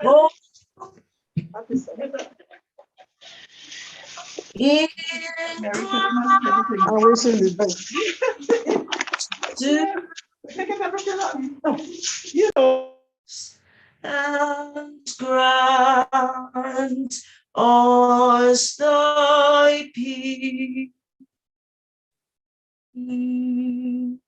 Oh. And grant us thy peace. Amen.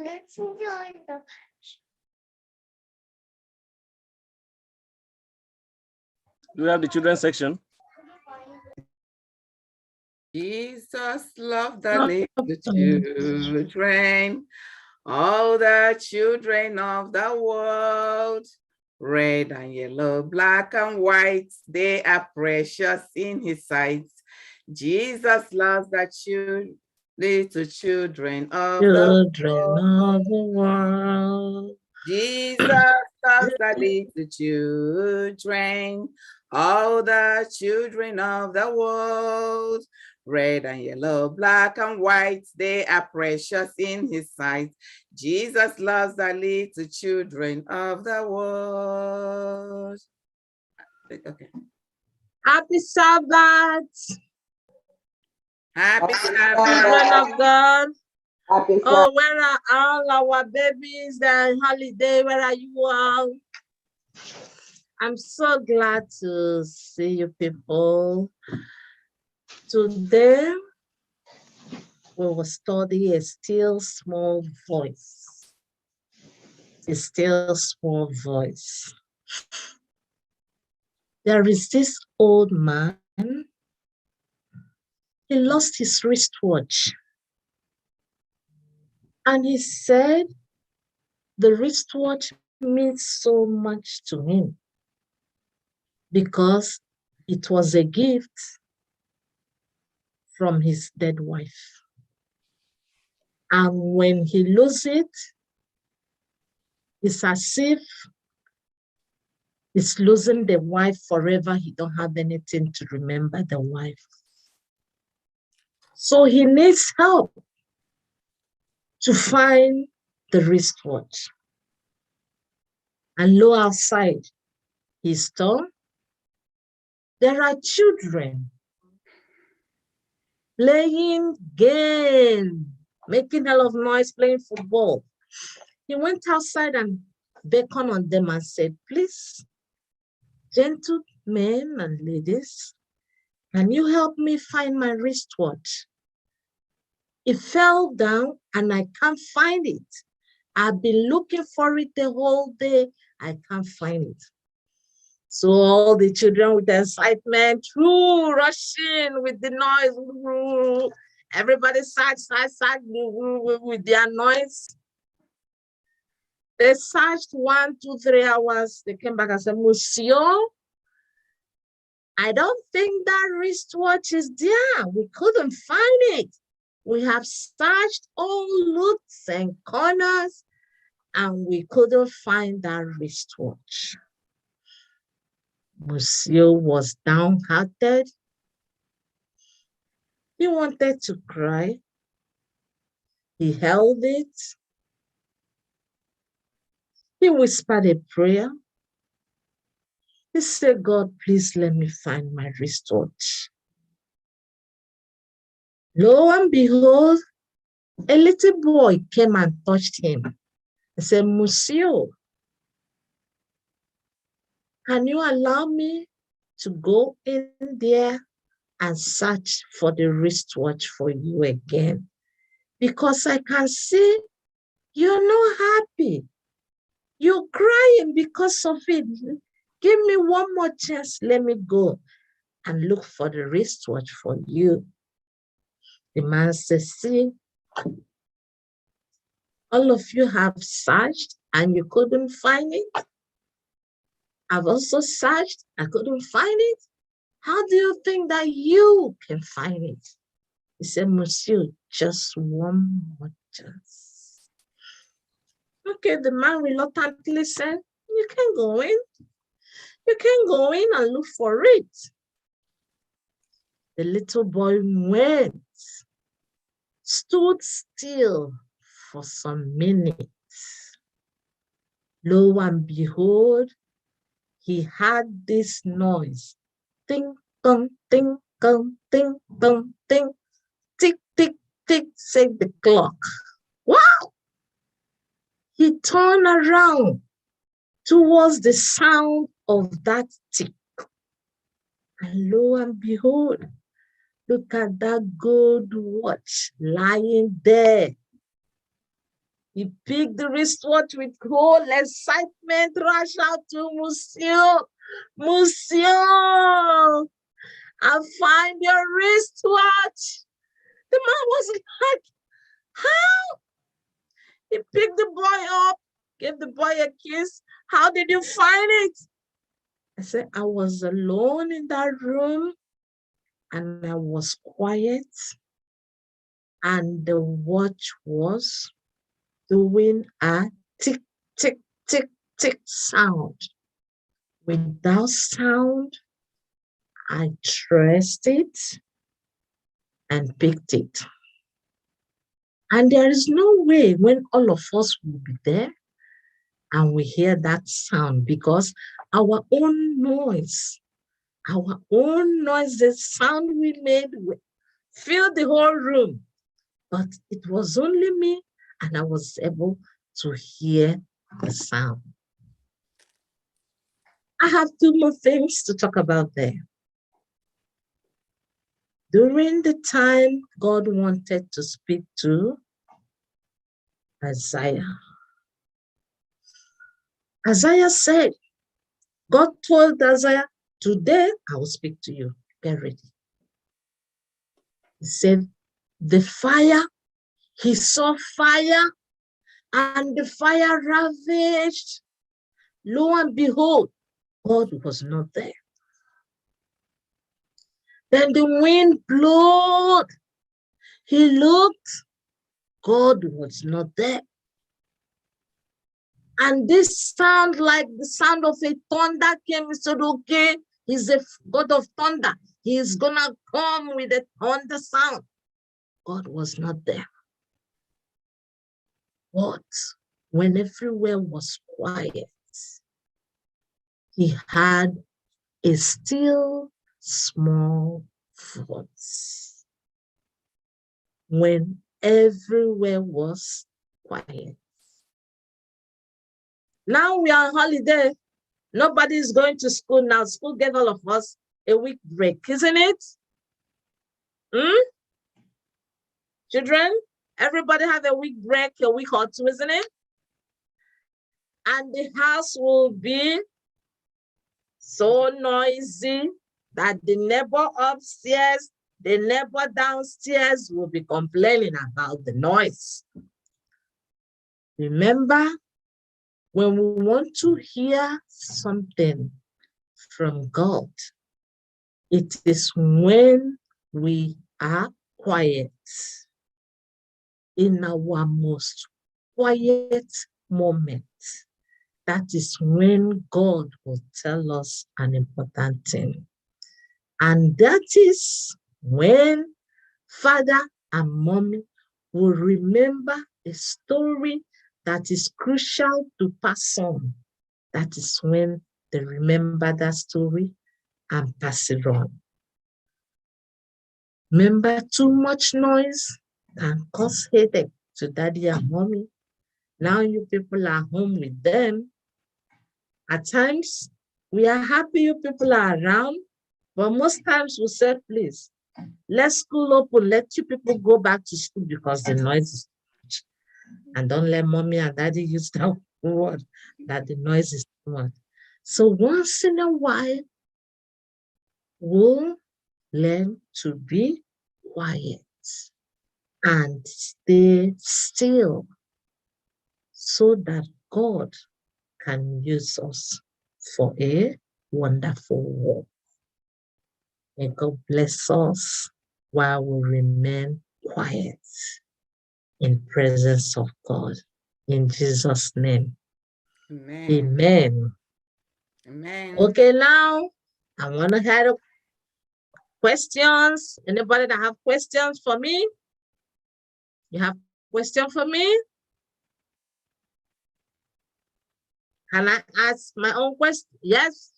Let's enjoy the. Do we have the children's section? Jesus loved the little children, all the children of the world. Red and yellow, black and white, they are precious in his sight. Jesus loves the little children of the world. Jesus loves the little children, all the children of the world. Red and yellow, black and white, they are precious in his sight. Jesus loves the little children of the world. Okay. Happy Sabbath. Happy Children Sabbath. of God. Happy Oh, where are all our babies? They're on holiday. Where are you all? I'm so glad to see you people. Today, we will study a still small voice. A still small voice. There is this old man. He lost his wristwatch. And he said the wristwatch means so much to him because it was a gift from his dead wife. And when he loses it, it's as if he's losing the wife forever. He don't have anything to remember the wife. So he needs help to find the wristwatch. And lo, outside his door, there are children playing game, making hell of noise, playing football. He went outside and beckoned on them and said, please, gentlemen and ladies, can you help me find my wristwatch? It fell down and I can't find it. I've been looking for it the whole day. I can't find it. So all the children with the excitement, rushing with the noise. Everybody sat with their noise. They searched 1, 2, 3 hours. They came back and said, Monsieur, I don't think that wristwatch is there. We couldn't find it. We have searched all nooks and corners and we couldn't find that wristwatch. Monsieur was downhearted. He wanted to cry. He held it. He whispered a prayer. He said, God, please let me find my wristwatch. Lo and behold, a little boy came and touched him. He said, Monsieur, can you allow me to go in there and search for the wristwatch for you again? Because I can see you're not happy. You're crying because of it. Give me one more chance. Let me go and look for the wristwatch for you. The man says, see, all of you have searched and you couldn't find it. I've also searched, I couldn't find it. How do you think that you can find it? He said, Monsieur, just one more chance. Okay, the man reluctantly said, you can go in. You can go in and look for it. The little boy went, stood still for some minutes. Lo and behold, he heard this noise. Ting, tong, ting, tong, ting, tong, ting. Tick, tick, tick, said the clock. Wow! He turned around towards the sound of that tick. And lo and behold, look at that gold watch lying there. He picked the wristwatch with whole excitement, rushed out to Monsieur. Monsieur, I find your wristwatch. The man was like, how? He picked the boy up, gave the boy a kiss. How did you find it? I said, I was alone in that room and I was quiet and the watch was doing a tick, tick, tick, tick sound. Without sound, I traced it and picked it. And there is no way when all of us will be there and we hear that sound because our own noise, the sound we made filled the whole room. But it was only me and I was able to hear the sound. I have two more things to talk about there. During the time God wanted to speak to Isaiah, Isaiah said, God told Isaiah, today I will speak to you. Get ready. He said, the fire, he saw fire and the fire ravaged. Lo and behold, God was not there. Then the wind blew. He looked, God was not there. And this sound like the sound of a thunder came. He said, okay, he's a God of thunder. He's gonna come with a thunder sound. God was not there. But when everywhere was quiet, he had a still small voice. When everywhere was quiet. Now we are on holiday. Nobody is going to school now. School gave all of us a week break, isn't it? Children, everybody have a week break, a week or two, isn't it? And the house will be so noisy that the neighbor upstairs, the neighbor downstairs will be complaining about the noise. Remember, when we want to hear something from God, it is when we are quiet, in our most quiet moment. That is when God will tell us an important thing. And that is when Father and Mommy will remember a story that is crucial to pass on. That is when they remember that story and pass it on. Remember, too much noise can cause headache to Daddy and Mommy. Now you people are home with them. At times, we are happy you people are around, but most times we say, please, let school open, let you people go back to school because the noise is too much. And don't let Mommy and Daddy use that word that the noise is too much. So once in a while, we'll learn to be quiet. and stay still so that God can use us for a wonderful work. May God bless us while we remain quiet in presence of God. In Jesus' name, Amen. amen. Amen. Okay, now I want to have questions. Anybody that have questions for me? You have question for me? Can I ask my own question? Yes.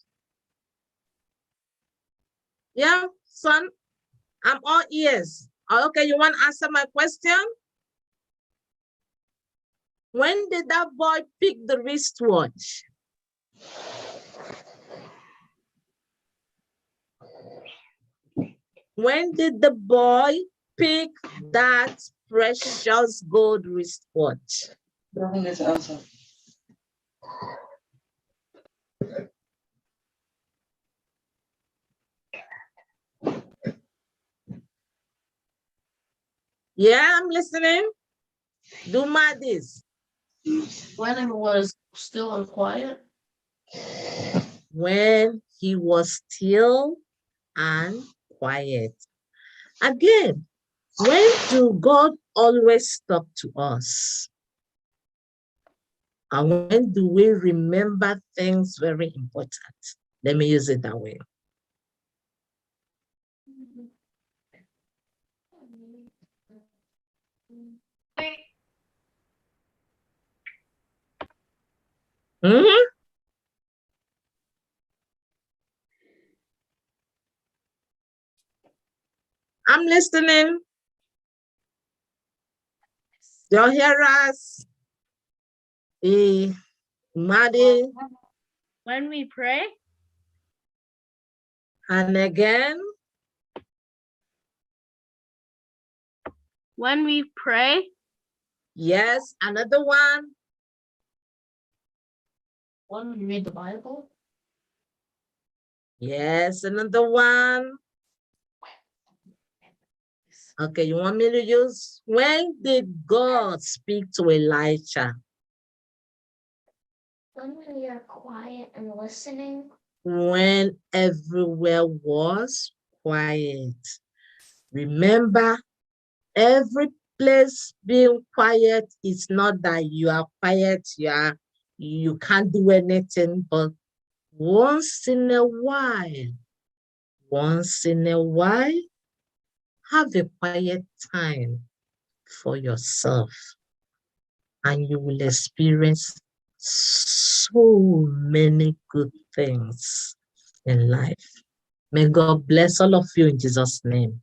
Yeah, son, I'm all ears. Okay, you want to answer my question? When did that boy pick the wristwatch? When did the boy pick that precious gold wristwatch? Yeah, I'm listening. Do my this. When it was still quiet. When he was still and quiet. Again, when do God always talk to us? And when do we remember things very important? Let me use it that way. Mm-hmm. I'm listening. You hear us? Maddie. When we pray. And again. When we pray. Yes, another one. When we read the Bible. Yes, another one. Okay, you want me to use? When did God speak to Elijah? When we are quiet and listening. When everywhere was quiet. Remember, every place being quiet is not that you are quiet, you can't do anything, but once in a while, have a quiet time for yourself, and you will experience so many good things in life. May God bless all of you in Jesus' name.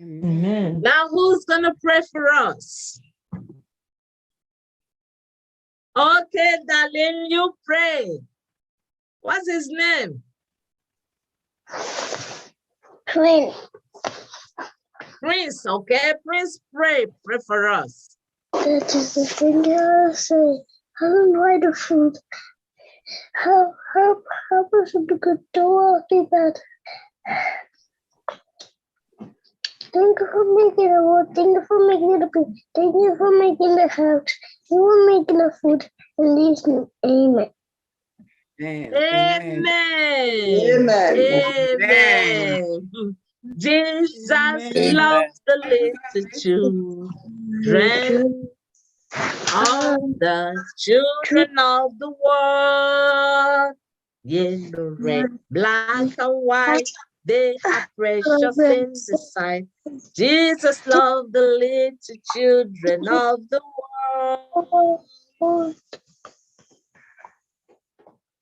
Amen. Now, who's going to pray for us? Okay, darling, you pray. What's his name? Prince. Prince, okay? Prince, pray for us. That is the thing I say. I don't like the food. How much of the good door be bad? Thank you for making the world. Thank you for making the people. Thank you for making the house. You were making the food and leaves me. Amen. Amen. Amen. Amen. Jesus Amen. loves the little children. All the children of the world. Yellow, red, black, and white. They are precious in the sight. Jesus loved the little children of the world.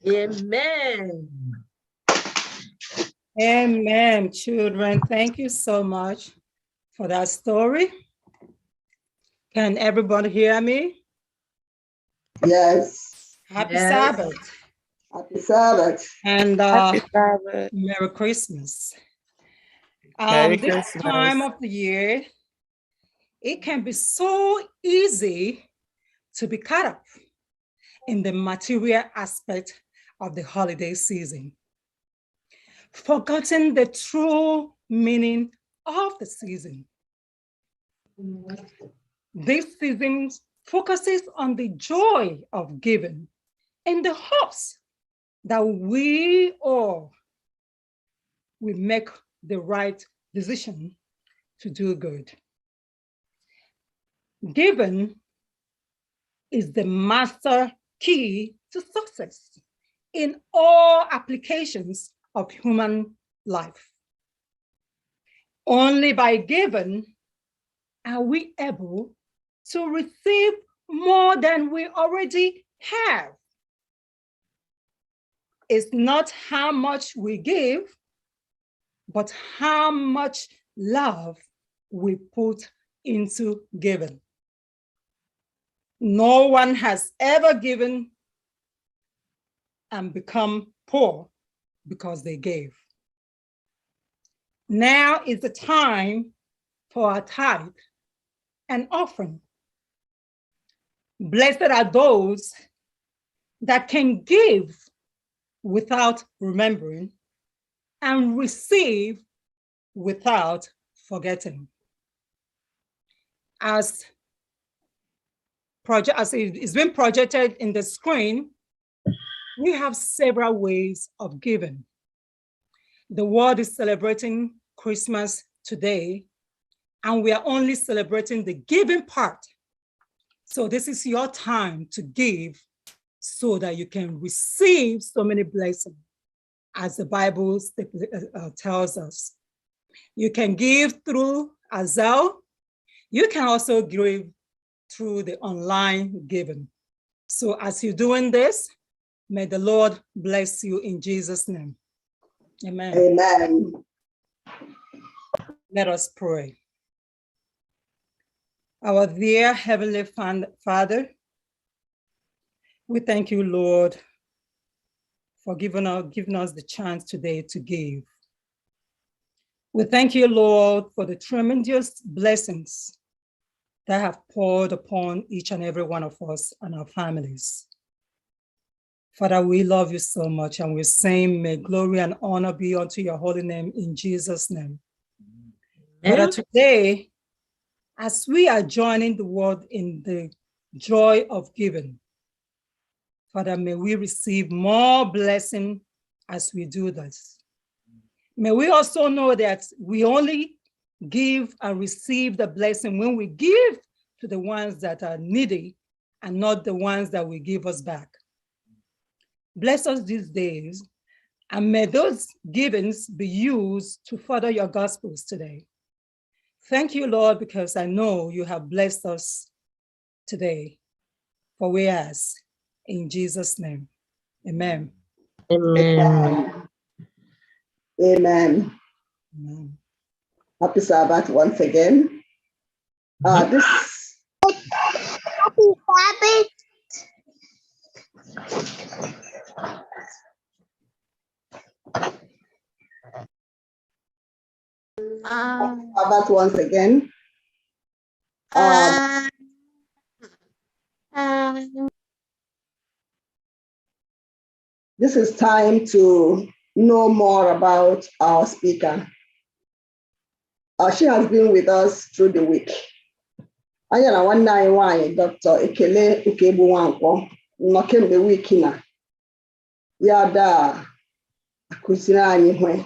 Amen. Amen, children. Thank you so much for that story. Can everybody hear me? Yes. Happy Yes. Sabbath. Happy Sabbath. And Happy Sabbath. Merry Christmas. Merry This Christmas. time of the year, it can be so easy to be caught up in the material aspect of the holiday season, forgotten the true meaning of the season. This season focuses on the joy of giving in the hopes that we all will make the right decision to do good. Giving is the master key to success in all applications of human life. Only by giving are we able to receive more than we already have. It's not how much we give, but how much love we put into giving. No one has ever given and become poor because they gave. Now is the time for a tithe and offering. Blessed are those that can give without remembering and receive without forgetting. As it's been projected in the screen, we have several ways of giving. The world is celebrating Christmas today, and we are only celebrating the giving part. So this is your time to give so that you can receive so many blessings, as the Bible tells us. You can give through Zelle. You can also give through the online giving. So as you're doing this, may the Lord bless you in Jesus' name. Amen. Amen. Let us pray. Our dear Heavenly Father, we thank you, Lord, for giving us the chance today to give. We thank you, Lord, for the tremendous blessings that have poured upon each and every one of us and our families. Father, we love you so much, and we're saying, may glory and honor be unto your holy name in Jesus' name. Father, today, as we are joining the world in the joy of giving, Father, may we receive more blessing as we do this. May we also know that we only give and receive the blessing when we give to the ones that are needy and not the ones that will give us back. Bless us these days, and may those givings be used to further your gospels today. Thank you, Lord, because I know you have blessed us today. For we ask in Jesus' name. Amen. Amen. Amen. Amen. Happy Sabbath once again. This Happy Sabbath. Sabbath once again. This is time to know more about our speaker. She has been with us through the week. Anya one night why Dr. Ekele Ukegbu nọkemgbe week na ya da akụziri anyị hwe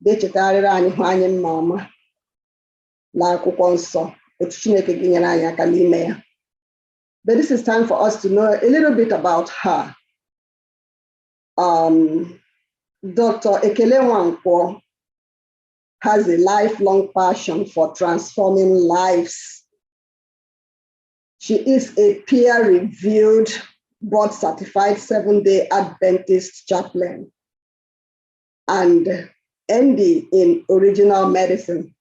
dechetarịrị anyị hụ anyị mma ọma na akwụkwọ nsọ otu Chineke gị nyere anyị aka n'ime ya. But this is time for us to know a little bit about her. Dr. Ekele Nwankwo has a lifelong passion for transforming lives. She is a peer-reviewed, board-certified Seventh-day Adventist chaplain and MD in original medicine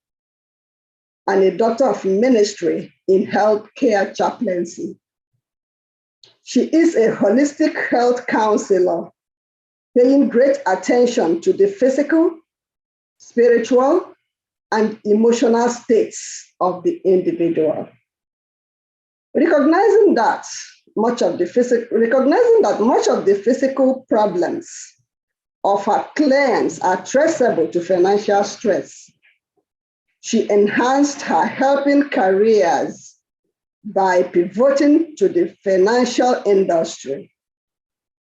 and a doctor of ministry in healthcare chaplaincy. She is a holistic health counselor, paying great attention to the physical, spiritual, and emotional states of the individual. Recognizing that much of the physical problems of her clients are traceable to financial stress, She enhanced her helping careers by pivoting to the financial industry.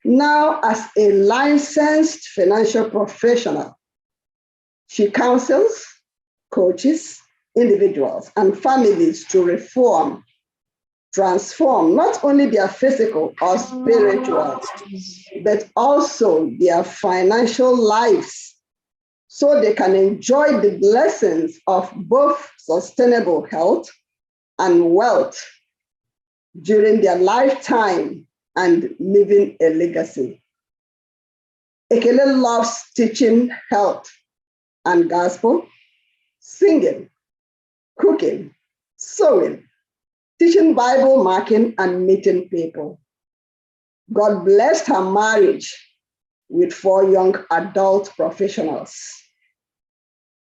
Now, as a licensed financial professional, she counsels, coaches individuals and families to reform, transform not only their physical or spiritual, but also their financial lives so they can enjoy the blessings of both sustainable health and wealth during their lifetime and leaving a legacy. Ekele loves teaching health and gospel, singing, cooking, sewing, teaching Bible marking, and meeting people. God blessed her marriage with 4 young adult professionals.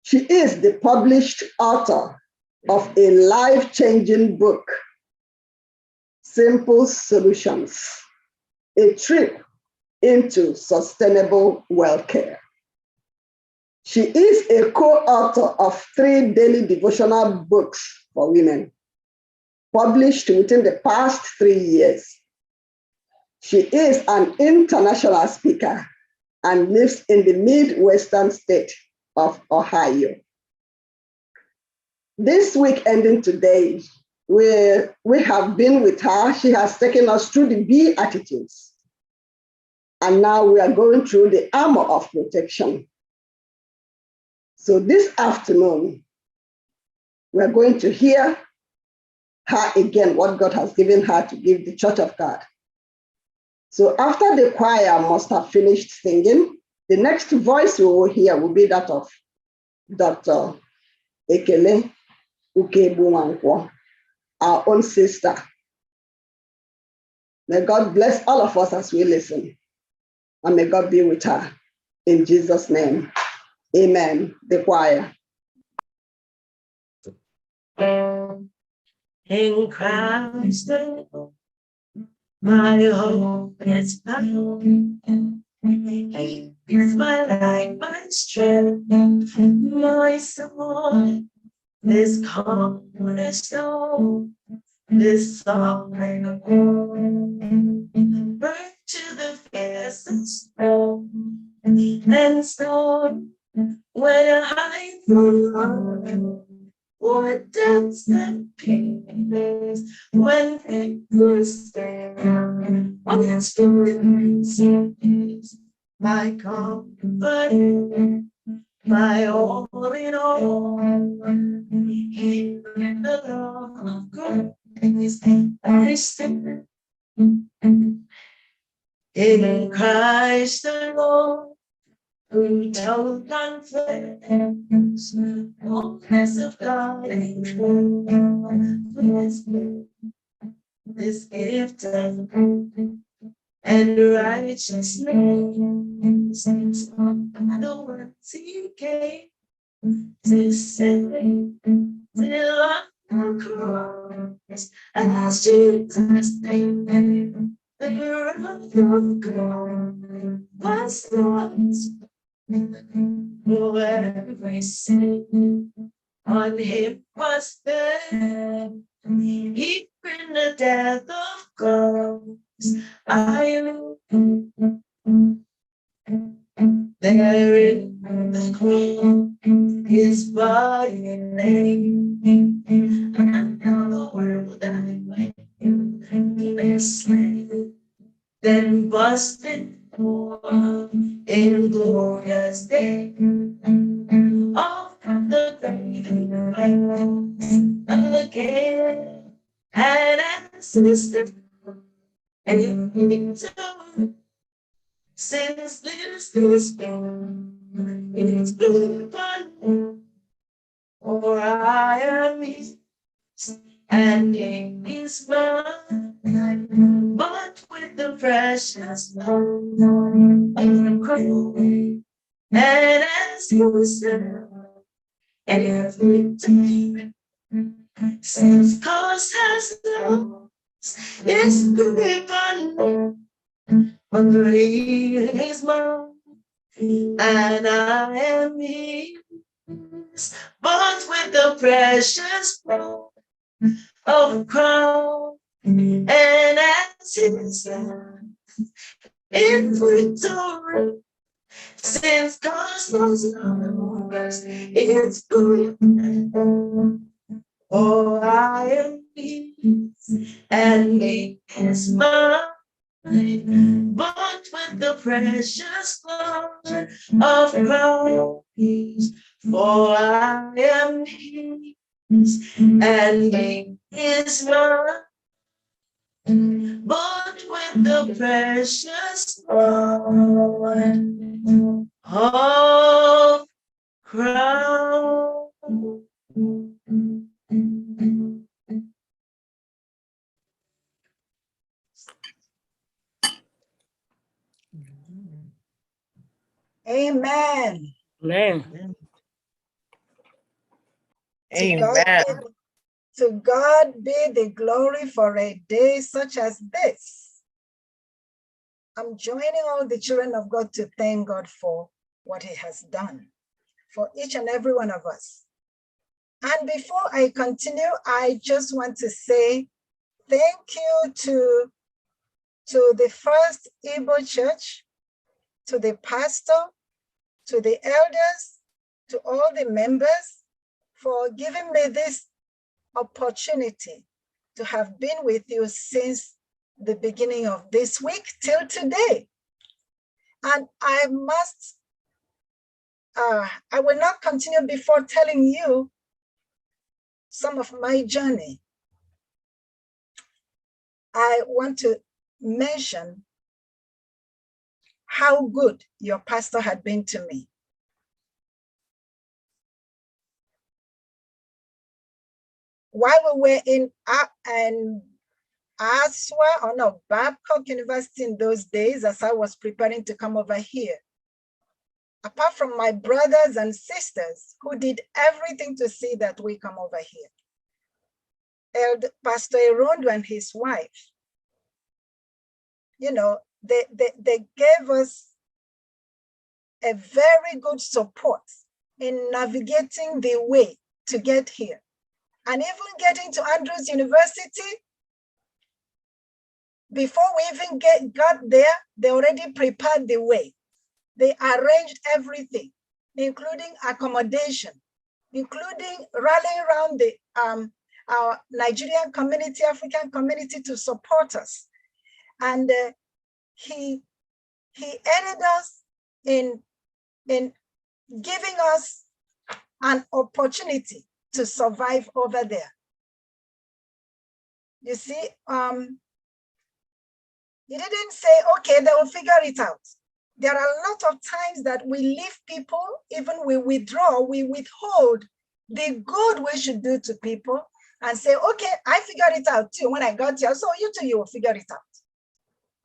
She is the published author of a life-changing book, Simple Solutions, a trip into sustainable well-care. She is a co-author of 3 daily devotional books for women, published within the past 3 years. She is an international speaker and lives in the Midwestern state of Ohio. This week ending today, we have been with her. She has taken us through the Beatitudes. And now we are going through the armor of protection. So this afternoon, we're going to hear her again, what God has given her to give the Church of God. So after the choir must have finished singing, the next voice we will hear will be that of Dr. Ekele Ukebuwankwo, our own sister. May God bless all of us as we listen, and may God be with her. In Jesus' name, amen. The choir. In Christ alone, my hope is found. He is my life, my strength, my soul, this cornerstone, this song I know. Burn to the fiercest storm and storm when I fall. What depths and peace when fingers stand on the stories is my comfort, my all in all. In the love of God I stand. In Christ alone, who told confidence, fullness of God and truth, this gift of and righteousness on the words he came to say, till on the cross, as Jesus named the wrath of God was lost. For every sin on him was burned, he in the death of God. I there in the crown his body and name, and now the world I might be slain, then busted forth in glorious day. All from the grave again, and assisted and victor. Since this is born, it's blue fun, for I am his, and in his mine, but with the precious blood of the cross, and as you said, every time, since cause has lost its grip on he is mine, and I am his, bought with the precious blood of crown, and as his land in victory, since God's knows it's good. Oh, I am peace, and he is mine, bought with the precious blood of Christ. For I am his, and he is mine, bought with the precious blood of Christ. Amen. Amen. To God be the glory for a day such as this. I'm joining all the children of God to thank God for what he has done for each and every one of us. And before I continue, I just want to say thank you to the FirstIgbo Church, to the pastor, to the elders, to all the members for giving me this opportunity to have been with you since the beginning of this week till today. And I will not continue before telling you some of my journey. I want to mention how good your pastor had been to me. While we were in Babcock University in those days, as I was preparing to come over here, apart from my brothers and sisters who did everything to see that we come over here, Pastor Erondo and his wife, you know, they gave us a very good support in navigating the way to get here. And even getting to Andrews University, before we even got there, they already prepared the way. They arranged everything, including accommodation, including rallying around the our Nigerian community, African community to support us. And he aided us in giving us an opportunity to survive over there. You see, he didn't say, okay, they will figure it out. There are a lot of times that we leave people, even we withdraw, we withhold the good we should do to people and say, okay, I figured it out too when I got here, so you too, you will figure it out.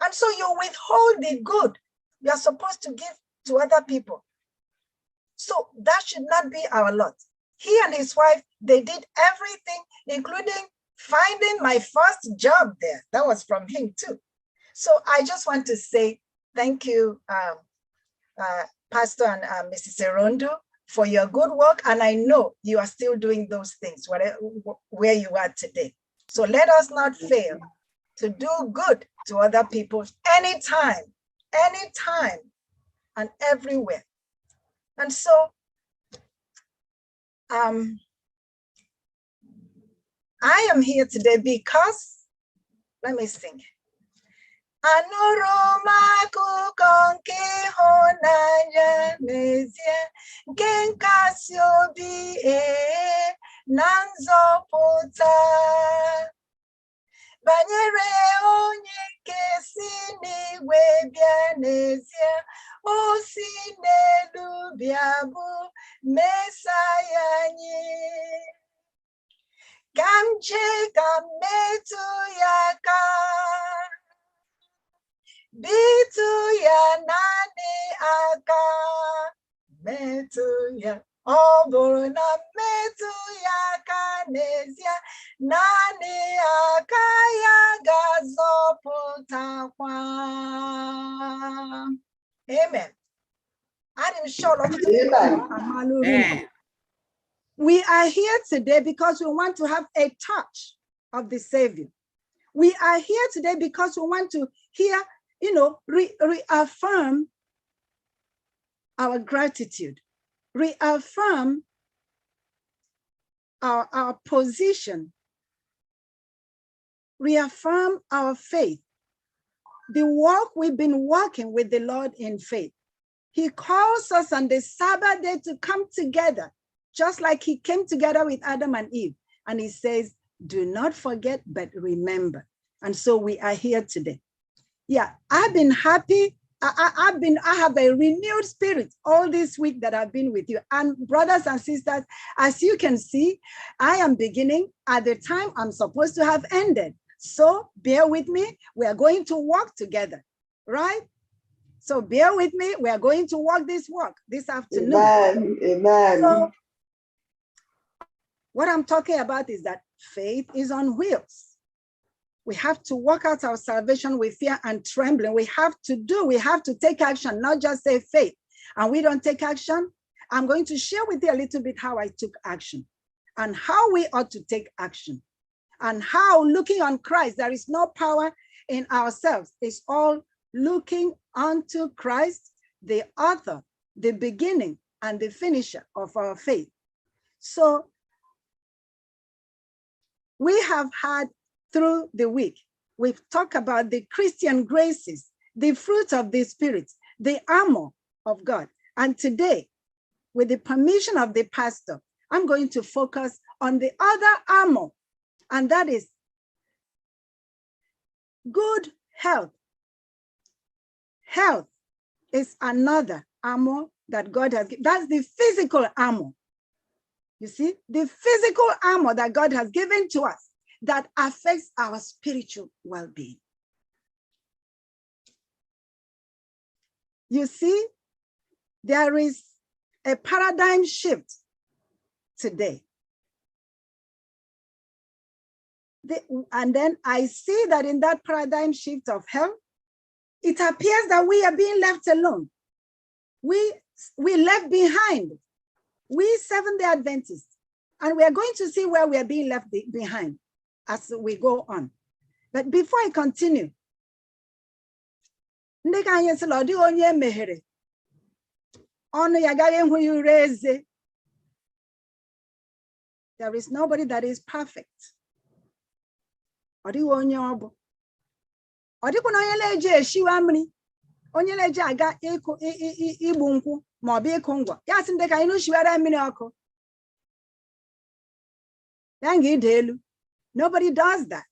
And so you withhold the good you are supposed to give to other people. So that should not be our lot. He and his wife, they did everything, including finding my first job there. That was from him too. So I just want to say thank you, Pastor and Mrs. Erondo, for your good work. And I know you are still doing those things where you are today. So let us not fail to do good to other people anytime and everywhere. And so I am here today because, let me sing. Anụrụ m akụkọ nke ịhụnanya n'ezie, nke nkasi obi na nzọpụta, banyere onye nke si n'igwe bịa n'ezie, o si n'elu bịa bụ Mesaya anyị. Ka m jee ka m metụ ya aka, bitu ya naanị aka, metụ ya, ọ bụrụ na metụ ya aka n'ezie, naanị aka ya ga-azọpụtakwa. Amen. I'm sure of Amen. We are here today because we want to have a touch of the Savior. We are here today because we want to hear, reaffirm our gratitude, reaffirm our position, reaffirm our faith, the walk we've been walking with the Lord in faith. He calls us on the Sabbath day to come together, just like he came together with Adam and Eve. And he says, do not forget, but remember. And so we are here today. Yeah, I've been happy. I have a renewed spirit all this week that I've been with you. And brothers and sisters, as you can see, I am beginning at the time I'm supposed to have ended. So bear with me. We are going to walk together, right? So bear with me. We are going to walk this walk this afternoon. Amen. Amen. So what I'm talking about is that faith is on wheels. We have to work out our salvation with fear and trembling. We have to take action, not just say faith. And we don't take action. I'm going to share with you a little bit how I took action and how we ought to take action and how looking on Christ, there is no power in ourselves. It's all looking unto Christ, the author, the beginning, and the finisher of our faith. So we have had through the week, we've talked about the Christian graces, the fruit of the Spirit, the armor of God. And today, with the permission of the pastor, I'm going to focus on the other armor, and that is good health. Health is another armor that God has given. That's the physical armor. You see, the physical armor that God has given to us that affects our spiritual well-being. You see, there is a paradigm shift today. And then I see that in that paradigm shift of health, it appears that we are being left alone. We left behind. We Seventh-day Adventists. And we are going to see where we are being left behind as we go on. But before I continue, there is nobody that is perfect. Nobody does that.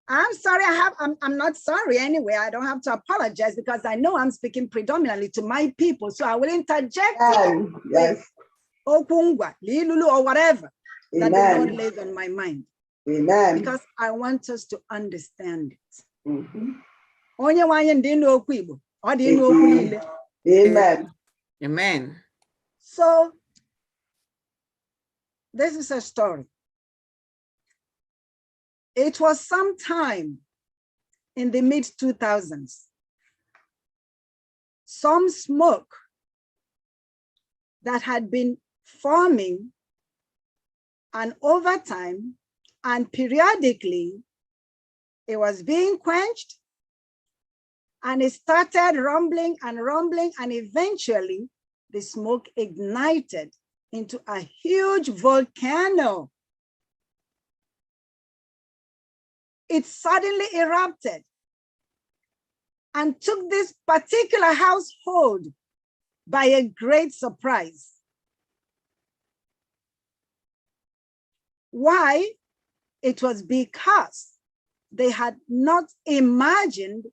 I'm sorry, I'm not sorry anyway. I don't have to apologize because I know I'm speaking predominantly to my people. So I will interject Yes. Okungwa, Lilulu, or whatever that the Lord Amen. lays on my mind. Amen. Because I want us to understand it. Mhm. Amen. Amen. So this is a story. It was sometime in the mid-2000s. Some smoke that had been forming, and over time and periodically, it was being quenched, and it started rumbling, and eventually the smoke ignited into a huge volcano. It suddenly erupted and took this particular household by a great surprise. Why? It was because they had not imagined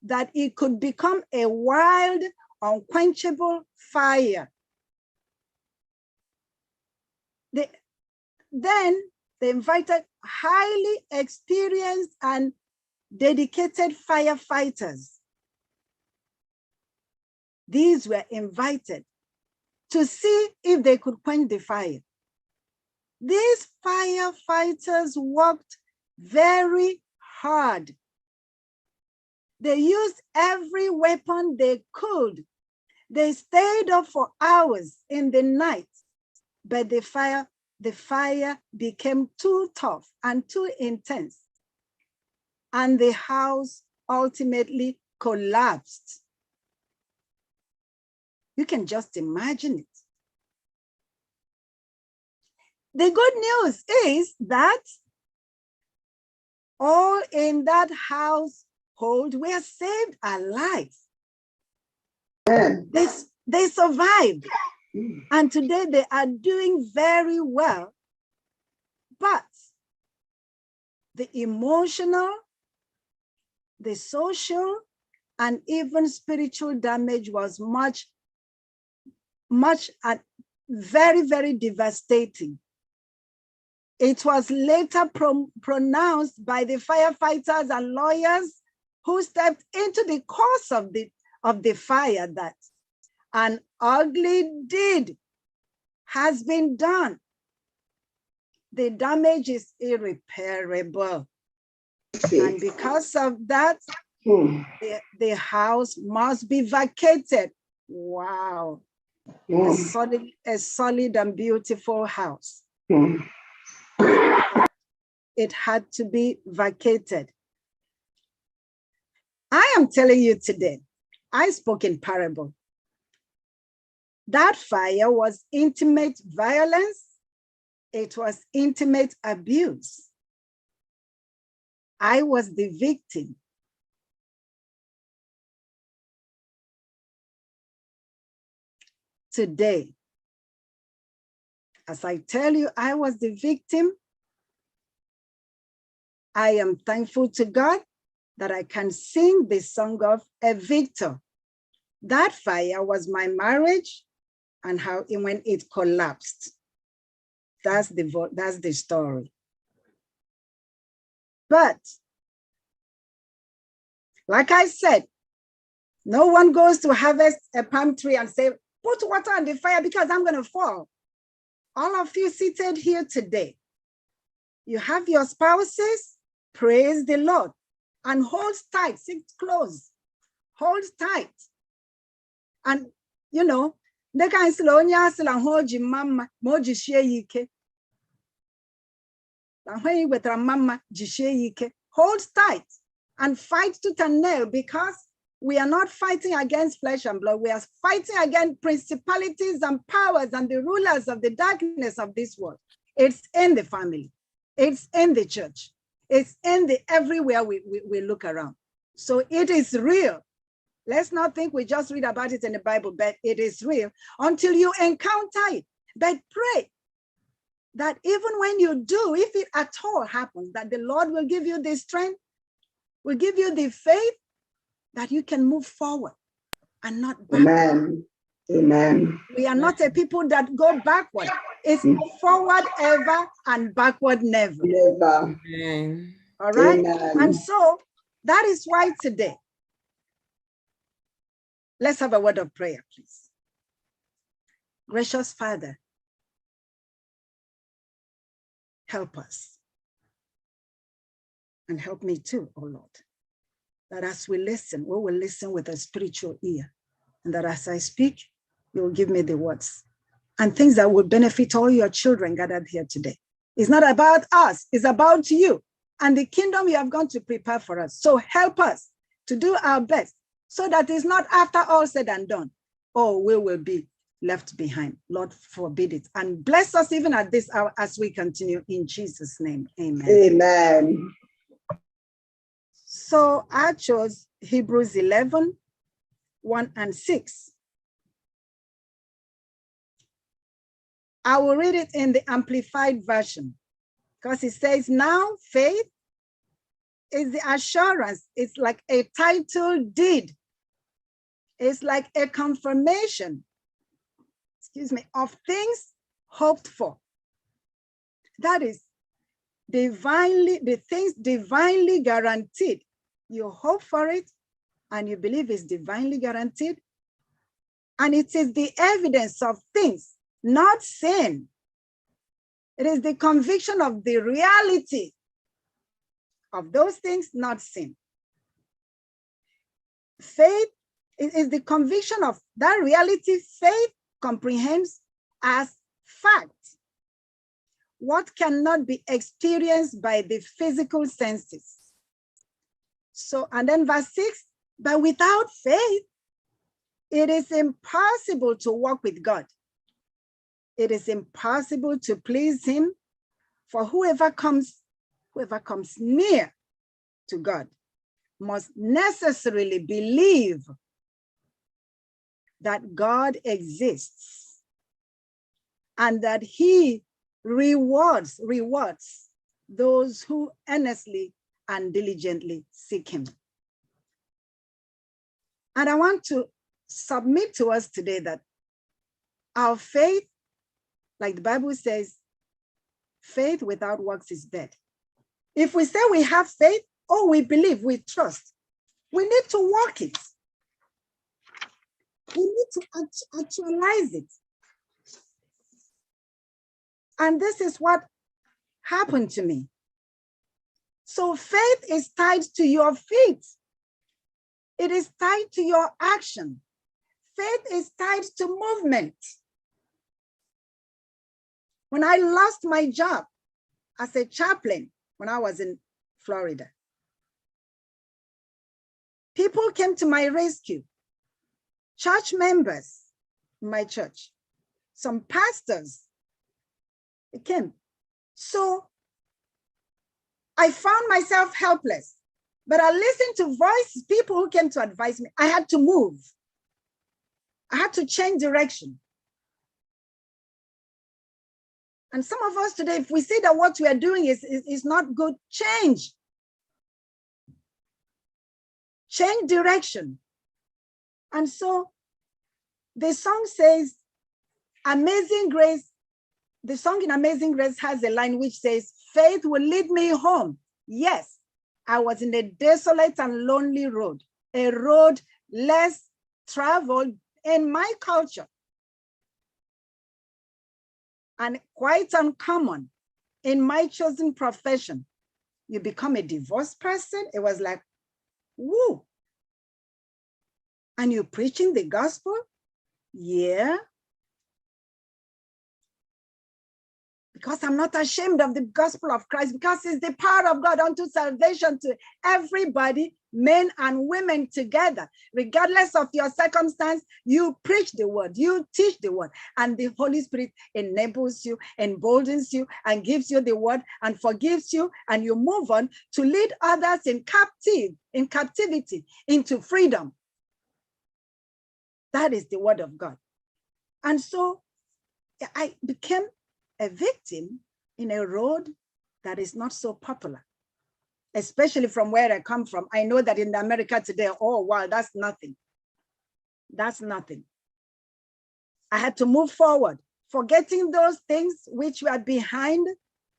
that it could become a wild, unquenchable fire. Then they invited highly experienced and dedicated firefighters. These were invited to see if they could quench the fire. These firefighters worked very hard. They used every weapon they could. They stayed up for hours in the night but the fire became too tough and too intense, and the house ultimately collapsed. You can just imagine it. The good news is that all in that household were saved alive. They survived, and today they are doing very well. But the emotional, the social, and even spiritual damage was much, very, very devastating. It was later pronounced by the firefighters and lawyers who stepped into the cause of the fire that an ugly deed has been done. The damage is irreparable. And because of that, the house must be vacated. Wow. A solid and beautiful house. It had to be vacated. I am telling you today, I spoke in parable. That fire was intimate violence. It was intimate abuse. I was the victim. Today, as I tell you, I was the victim. I am thankful to God that I can sing the song of a victor. That fire was my marriage and how when it collapsed. That's the story. But like I said, no one goes to harvest a palm tree and say, put water on the fire because I'm going to fall. All of you seated here today, you have your spouses, praise the Lord, and hold tight, sit close, hold tight. And you know, they can hold your mama, moji share yike. And when you with a mama, hold tight and fight tooth and nail, because we are not fighting against flesh and blood. We are fighting against principalities and powers and the rulers of the darkness of this world. It's in the family. It's in the church. It's in the everywhere we look around. So it is real. Let's not think we just read about it in the Bible, but it is real until you encounter it. But pray that even when you do, if it at all happens, that the Lord will give you the strength, will give you the faith that you can move forward and not backward. Amen. Amen. We are not a people that go backward. It's forward ever and backward never. Never. Amen. All right? Amen. And so that is why today, let's have a word of prayer, please. Gracious Father, help us. And help me too, oh Lord. That as we listen, we will listen with a spiritual ear. And that as I speak, you will give me the words and things that will benefit all your children gathered here today. It's not about us, it's about you and the kingdom you have gone to prepare for us. So help us to do our best so that it's not after all said and done, oh, we will be left behind. Lord, forbid it. And bless us even at this hour as we continue in Jesus' name. Amen. Amen. So I chose Hebrews 11, 1 and 6. I will read it in the Amplified Version because it says, now faith is the assurance. It's like a title deed. It's like a confirmation, of things hoped for. That is the things divinely guaranteed. You hope for it and you believe it's divinely guaranteed. And it is the evidence of things not seen. It is the conviction of the reality of those things not seen. Faith is the conviction of that reality. Faith comprehends as fact, what cannot be experienced by the physical senses. So, and then verse 6, but without faith, it is impossible to walk with God. It is impossible to please him, for whoever comes near to God must necessarily believe that God exists and that he rewards those who earnestly and diligently seek him. And I want to submit to us today that our faith, like the Bible says, faith without works is dead. If we say we have faith, we believe, we trust, we need to walk it. We need to actualize it. And this is what happened to me. So faith is tied to your feet. It is tied to your action. Faith is tied to movement. When I lost my job as a chaplain when I was in Florida, people came to my rescue. Church members in my church, some pastors, they came. So I found myself helpless, but I listened to voices, people who came to advise me. I had to move. I had to change direction. And some of us today, if we see that what we are doing is not good, change. Change direction. And so the song says, Amazing Grace, the song in Amazing Grace has a line which says, faith will lead me home. Yes, I was in a desolate and lonely road, a road less traveled in my culture and quite uncommon in my chosen profession. You become a divorced person. It was like, woo. And you're preaching the gospel? Yeah. Because I'm not ashamed of the gospel of Christ, because it's the power of God unto salvation to everybody, men and women together. Regardless of your circumstance, you preach the word, you teach the word, and the Holy Spirit enables you, emboldens you, and gives you the word, and forgives you, and you move on to lead others in captivity into freedom. That is the word of God. And so I became a victim in a road that is not so popular, especially from where I come from. I know that in America today, oh, wow, that's nothing. That's nothing. I had to move forward. Forgetting those things which were behind,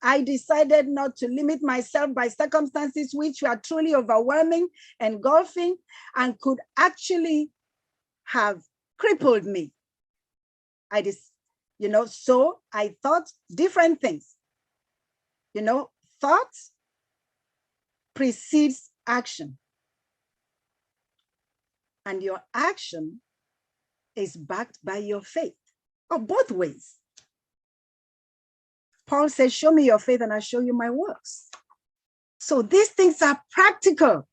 I decided not to limit myself by circumstances which were truly overwhelming, engulfing, and could actually have crippled me. So I thought different things. Thought precedes action. And your action is backed by your faith, or both ways. Paul says, show me your faith and I'll show you my works. So these things are practical.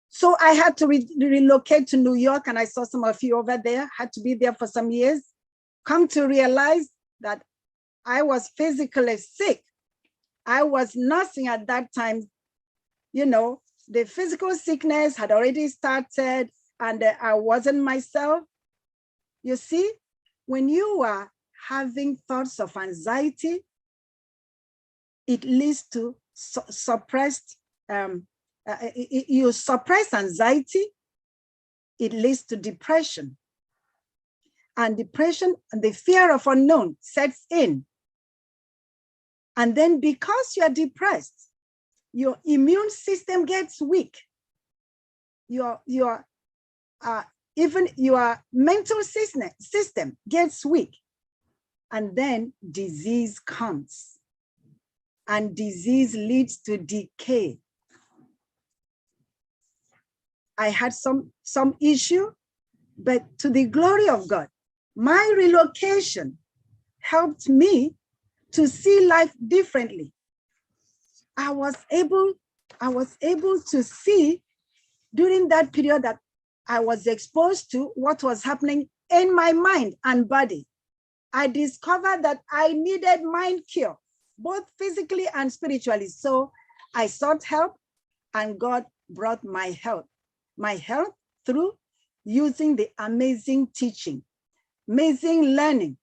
So I had to relocate to New York, and I saw some of you over there, had to be there for some years. Come to realize that I was physically sick. I was nursing at that time. The physical sickness had already started, and I wasn't myself. You see, when you are having thoughts of anxiety, it leads to suppressed, you suppress anxiety, it leads to depression. And depression and the fear of unknown sets in. And then because you are depressed, your immune system gets weak. Even your mental system gets weak. And then disease comes. And disease leads to decay. I had some issue, but to the glory of God, my relocation helped me to see life differently. I was able to see during that period that I was exposed to what was happening in my mind and body. I discovered that I needed mind cure, both physically and spiritually. So I sought help, and God brought my health through using the amazing teaching, amazing learning,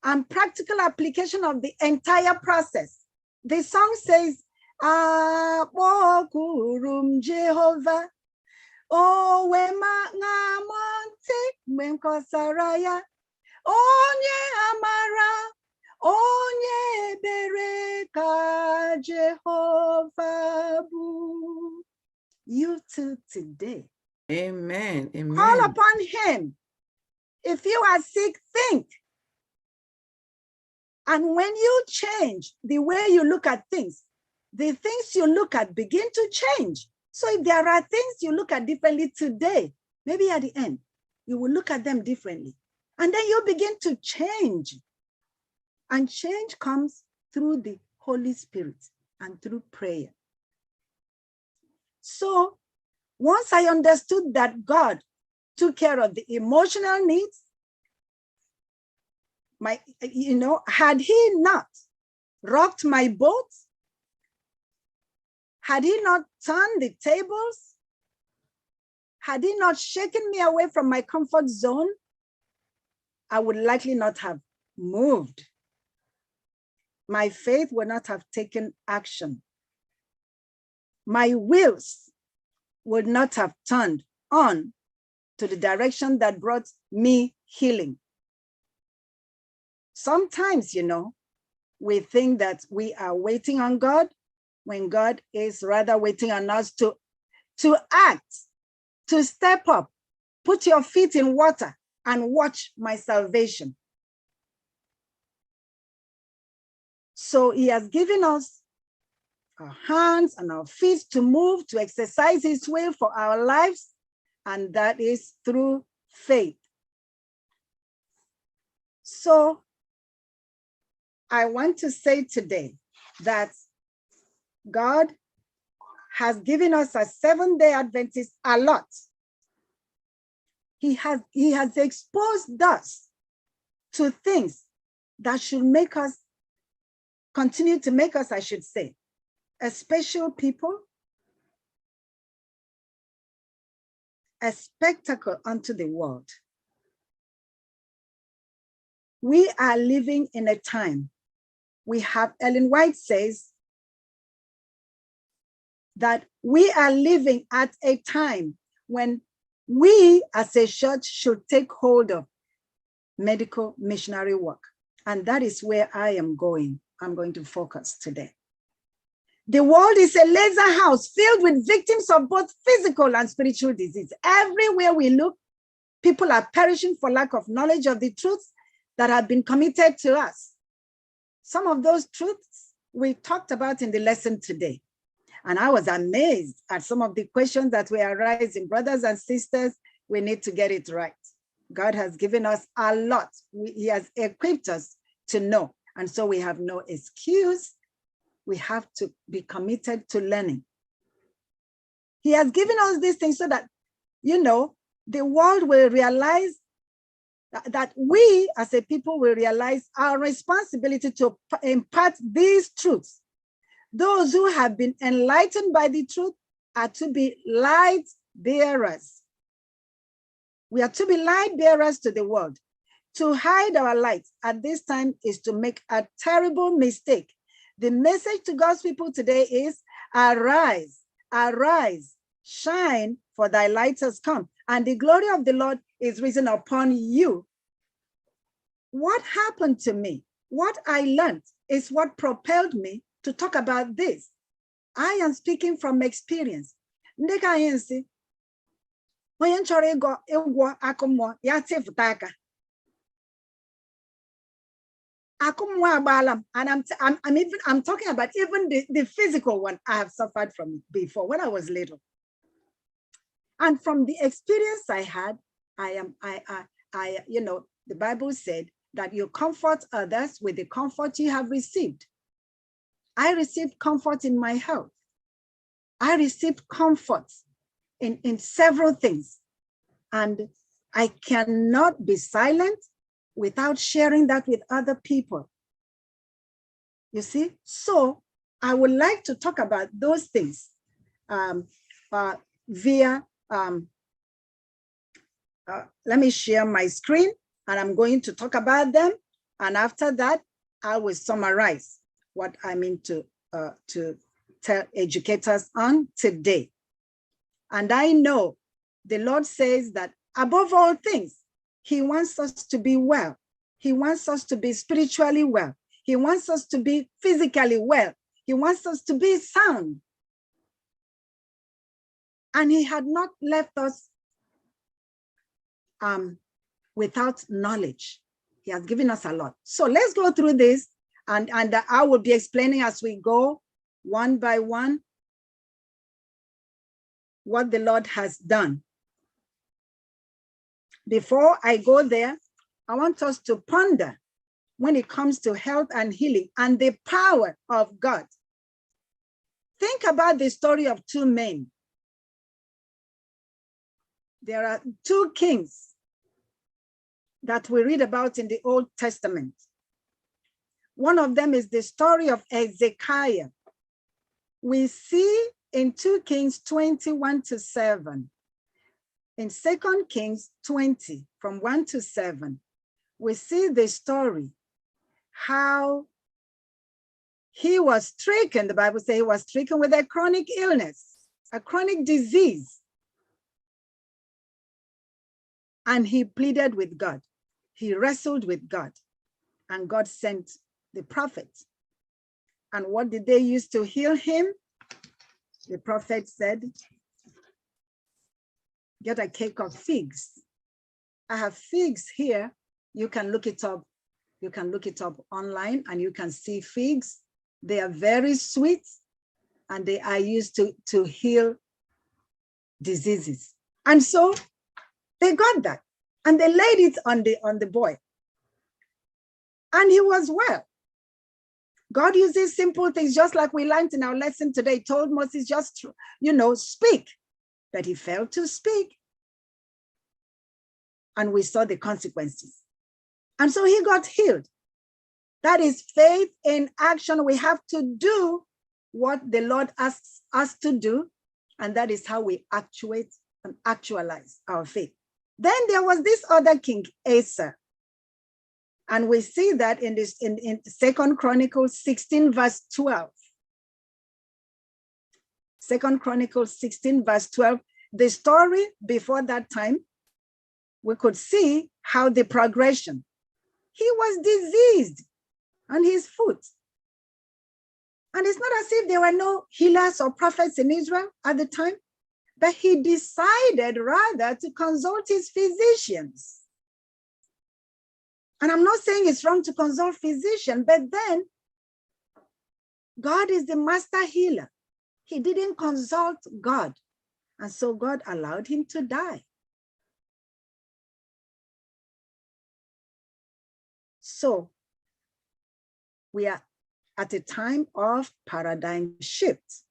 and practical application of the entire process. The song says, "Abokurum Jehovah, o wema ngamonte menkosaraya, onye amara, onye bereka Jehovah bu." You too today. Amen. Amen. Call upon him. If you are sick, think. And when you change the way you look at things, the things you look at begin to change. So if there are things you look at differently today, maybe at the end, you will look at them differently. And then you begin to change. And change comes through the Holy Spirit and through prayer. So once I understood that God took care of the emotional needs, had he not rocked my boat, had he not turned the tables, had he not shaken me away from my comfort zone, I would likely not have moved. My faith would not have taken action. My wheels would not have turned on to the direction that brought me healing. Sometimes, we think that we are waiting on God when God is rather waiting on us to act, to step up, put your feet in water and watch my salvation. So he has given us our hands and our feet to move, to exercise his will for our lives, and that is through faith. So I want to say today that God has given us as Seventh-day Adventists a lot. He has exposed us to things that should make us, continue to make us, I should say, a special people, a spectacle unto the world. We are living in a time, Ellen White says that we are living at a time when we as a church should take hold of medical missionary work. And that is where I am going. I'm going to focus today. The world is a laser house filled with victims of both physical and spiritual disease. Everywhere we look, people are perishing for lack of knowledge of the truths that have been committed to us. Some of those truths we talked about in the lesson today. And I was amazed at some of the questions that were arising. Brothers and sisters, we need to get it right. God has given us a lot. He has equipped us to know. And so we have no excuse. We have to be committed to learning. He has given us these things so that, the world will realize that we as a people will realize our responsibility to impart these truths. Those who have been enlightened by the truth are to be light bearers. We are to be light bearers to the world. To hide our light at this time is to make a terrible mistake. The message to God's people today is, arise, arise, shine, for thy light has come, and the glory of the Lord is risen upon you. What happened to me, what I learned, is what propelled me to talk about this. I am speaking from experience. And I'm talking about even the physical one I have suffered from before when I was little. And from the experience I had, the Bible said, that you comfort others with the comfort you have received. I received comfort in my health. I received comfort in several things. And I cannot be silent without sharing that with other people. You see? So I would like to talk about those things via, let me share my screen and I'm going to talk about them. And after that, I will summarize what I mean to tell educators on today. And I know the Lord says that above all things, he wants us to be well. He wants us to be spiritually well. He wants us to be physically well. He wants us to be sound. And he had not left us without knowledge. He has given us a lot. So let's go through this, and I will be explaining as we go, one by one, what the Lord has done. Before I go there, I want us to ponder when it comes to health and healing and the power of God. Think about the story of two men. There are two kings that we read about in the Old Testament. One of them is the story of Hezekiah. We see in 2 Kings 20:1-7. In 2 Kings 20, from 1-7, we see the story, how he was stricken, the Bible says he was stricken with a chronic illness, a chronic disease. And he pleaded with God. He wrestled with God, and God sent the prophet. And what did they use to heal him? The prophet said, get a cake of figs. I have figs here. You can look it up. You can look it up online and you can see figs. They are very sweet and they are used to heal diseases. And so they got that and they laid it on the boy. And he was well. God uses simple things, just like we learned in our lesson today. He told Moses, just, speak. But he failed to speak. And we saw the consequences. And so he got healed. That is faith in action. We have to do what the Lord asks us to do. And that is how we actuate and actualize our faith. Then there was this other king, Asa. And we see that in 2 Chronicles 16:12. 2 Chronicles 16:12. The story before that time, we could see how the progression. He was diseased on his foot. And it's not as if there were no healers or prophets in Israel at the time, but he decided rather to consult his physicians. And I'm not saying it's wrong to consult physician, but then God is the master healer. He didn't consult God. And so God allowed him to die. So we are at a time of paradigm shift.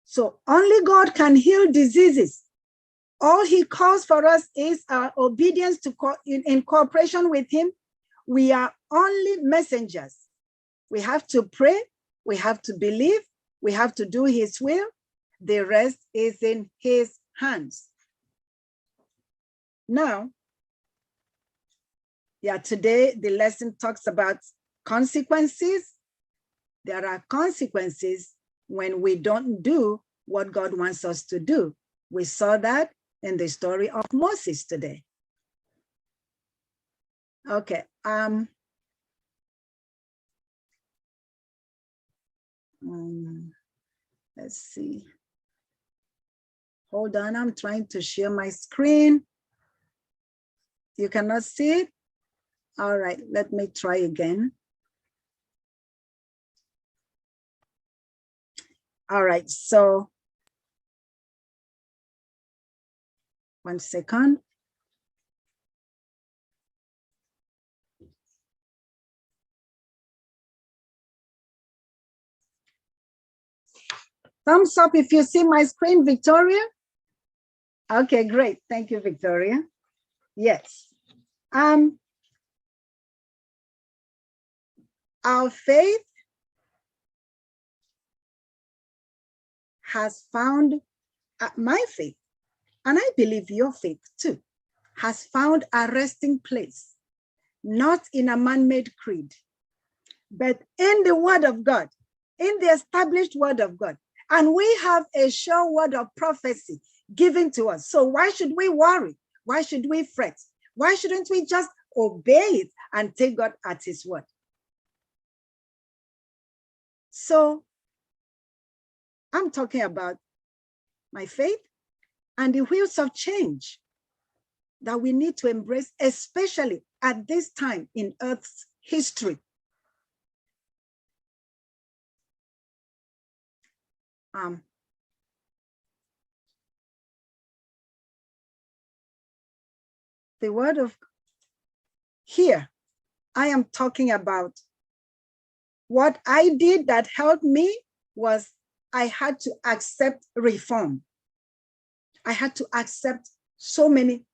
So only God can heal diseases. All he calls for us is our obedience to in cooperation with him. We are only messengers. We have to pray. We have to believe. We have to do his will. The rest is in his hands. Now, today the lesson talks about consequences. There are consequences when we don't do what God wants us to do. We saw that in the story of Moses today. Okay. Let's see. Hold on, I'm trying to share my screen. You cannot see it? All right, let me try again. All right, so 1 second. Thumbs up if you see my screen, Victoria. Okay, great. Thank you, Victoria. Yes. Our faith has found, my faith, and I believe your faith too, has found a resting place, not in a man-made creed, but in the word of God, in the established word of God. And we have a sure word of prophecy given to us. So why should we worry? Why should we fret? Why shouldn't we just obey it and take God at his word? So I'm talking about my faith and the wheels of change that we need to embrace, especially at this time in Earth's history. The word of here, I am talking about what I did that helped me was I had to accept reform. I had to accept so many,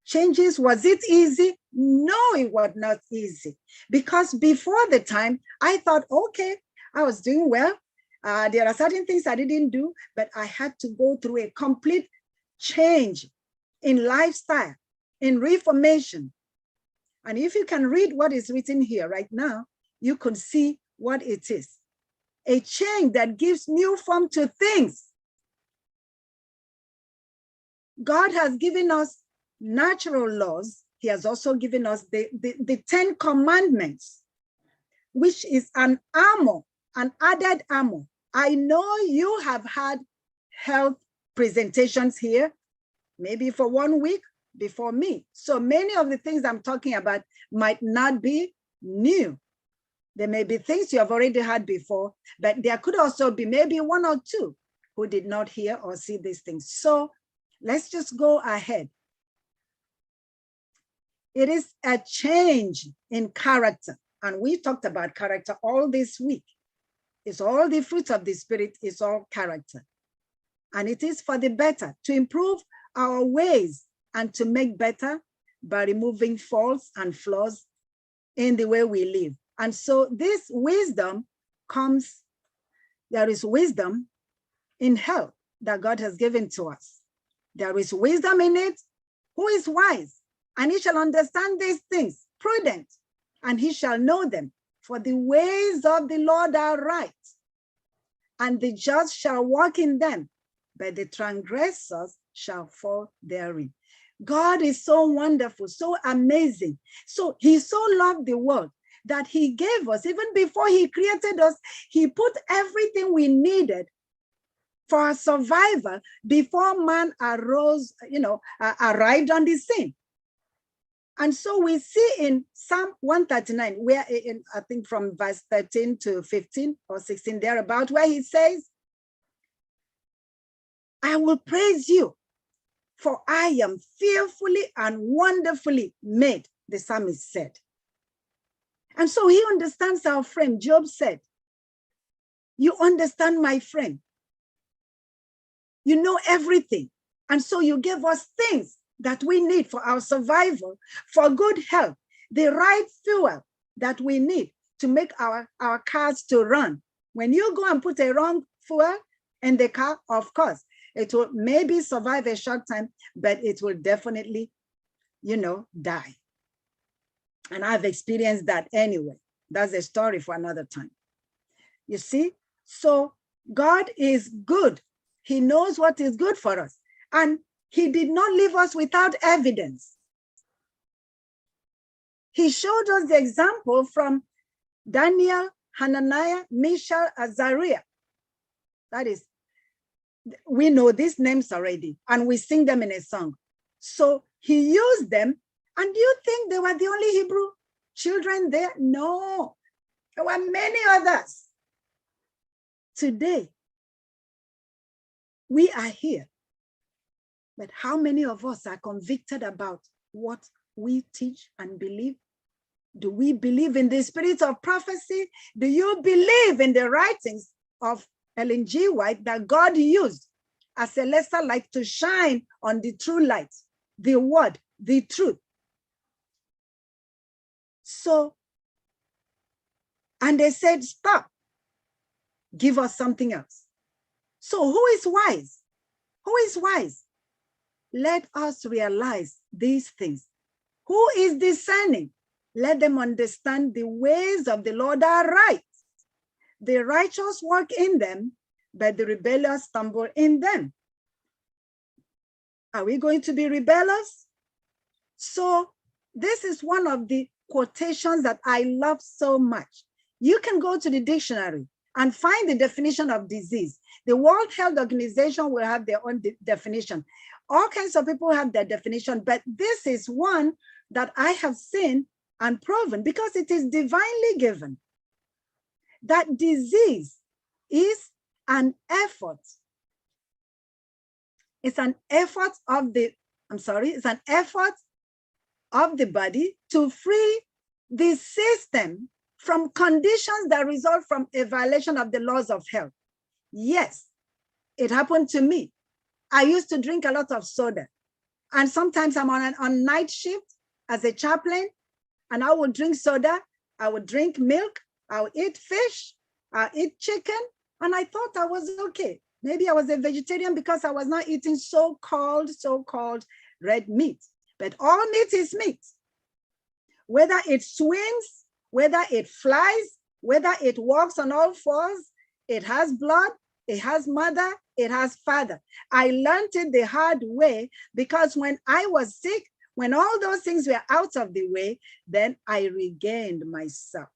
changes. Was it easy? No, it was not easy. Because before the time, I thought, okay, I was doing well. There are certain things I didn't do, but I had to go through a complete change in lifestyle, in reformation. And if you can read what is written here right now, you could see what it is. A change that gives new form to things. God has given us natural laws. He has also given us the 10 commandments, which is an armor, an added armor. I know you have had health presentations here, maybe for 1 week before me. So many of the things I'm talking about might not be new. There may be things you have already had before, but there could also be maybe 1 or 2 who did not hear or see these things. So let's just go ahead. It is a change in character. And we talked about character all this week. It's all the fruit of the Spirit, it's all character. And it is for the better, to improve our ways and to make better by removing faults and flaws in the way we live. And so this wisdom comes, there is wisdom in health that God has given to us. There is wisdom in it. Who is wise? And he shall understand these things, prudent, and he shall know them. For the ways of the Lord are right, and the just shall walk in them, but the transgressors shall fall therein. God is so wonderful, so amazing. So he so loved the world that he gave us, even before he created us, he put everything we needed for our survival before man arose, arrived on the scene. And so we see in Psalm 139, where I think from verse 13 to 15 or 16 thereabout, where he says, I will praise you, for I am fearfully and wonderfully made, the psalmist said. And so he understands our frame. Job said, you understand my frame. You know everything. And so you gave us things that we need for our survival, for good health, the right fuel that we need to make our cars to run. When you go and put a wrong fuel in the car, of course, it will maybe survive a short time, but it will definitely, die. And I've experienced that anyway. That's a story for another time. You see? So God is good. He knows what is good for us. And he did not leave us without evidence. He showed us the example from Daniel, Hananiah, Mishael, Azariah. That is, we know these names already, and we sing them in a song. So he used them, and do you think they were the only Hebrew children there? No, there were many others. Today, we are here. But how many of us are convicted about what we teach and believe? Do we believe in the spirit of prophecy? Do you believe in the writings of Ellen G. White, that God used as a lesser light to shine on the true light, the word, the truth. So, and they said, stop, give us something else. So who is wise? Who is wise? Let us realize these things. Who is discerning? Let them understand the ways of the Lord are right. The righteous walk in them, but the rebellious stumble in them. Are we going to be rebellious? So this is one of the quotations that I love so much. You can go to the dictionary and find the definition of disease. The World Health Organization will have their own definition. All kinds of people have their definition, but this is one that I have seen and proven because it is divinely given. That disease is an effort. It's an effort of the, it's an effort of the body to free the system from conditions that result from a violation of the laws of health. Yes, it happened to me. I used to drink a lot of soda. And sometimes I'm on night shift as a chaplain, and I would drink soda, I would drink milk, I would eat fish, I eat chicken, and I thought I was okay. Maybe I was a vegetarian because I was not eating so-called red meat. But all meat is meat. Whether it swims, whether it flies, whether it walks on all fours, it has blood, it has mother, it has father. I learned it the hard way because when I was sick, when all those things were out of the way, then I regained myself.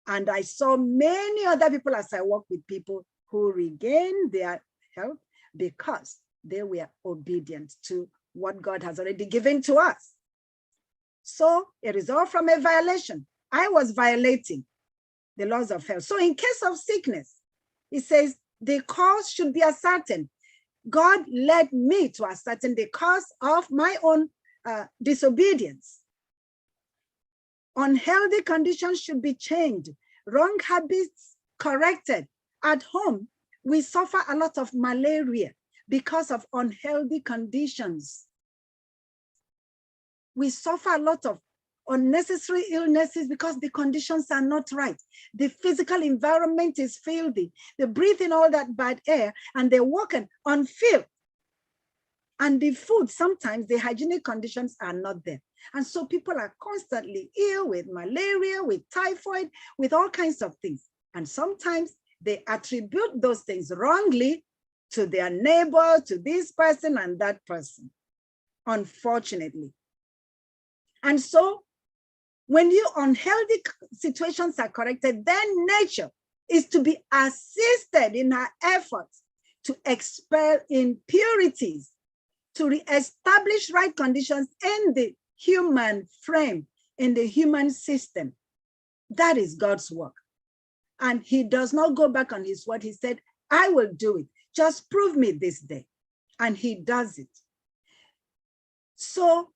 And I saw many other people as I worked with people who regained their health because they were obedient to what God has already given to us. So it is all from a violation. I was violating the laws of health. So in case of sickness, it says the cause should be ascertained. God led me to ascertain the cause of my own disobedience. Unhealthy conditions should be changed. Wrong habits corrected. At home, we suffer a lot of malaria because of unhealthy conditions. We suffer a lot of unnecessary illnesses because the conditions are not right. The physical environment is filthy. They breathe in all that bad air and they're walking on filth. And the food, sometimes the hygienic conditions are not there. And so people are constantly ill with malaria, with typhoid, with all kinds of things. And sometimes they attribute those things wrongly to their neighbor, to this person and that person, unfortunately. And so when your unhealthy situations are corrected, then nature is to be assisted in her efforts to expel impurities, to reestablish right conditions in the human frame, in the human system. That is God's work. And he does not go back on his word. He said, I will do it. Just prove me this day. And he does it. So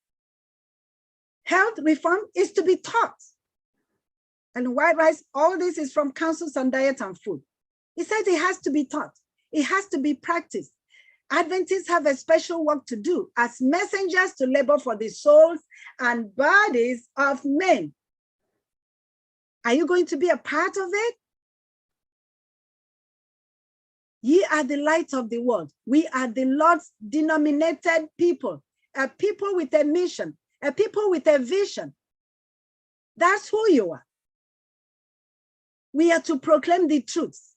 health reform is to be taught. And White writes, all this is from Councils on Diet and Food. He says it has to be taught. It has to be practiced. Adventists have a special work to do as messengers to labor for the souls and bodies of men. Are you going to be a part of it? Ye are the light of the world. We are the Lord's denominated people, a people with a mission, a people with a vision. That's who you are. We are to proclaim the truths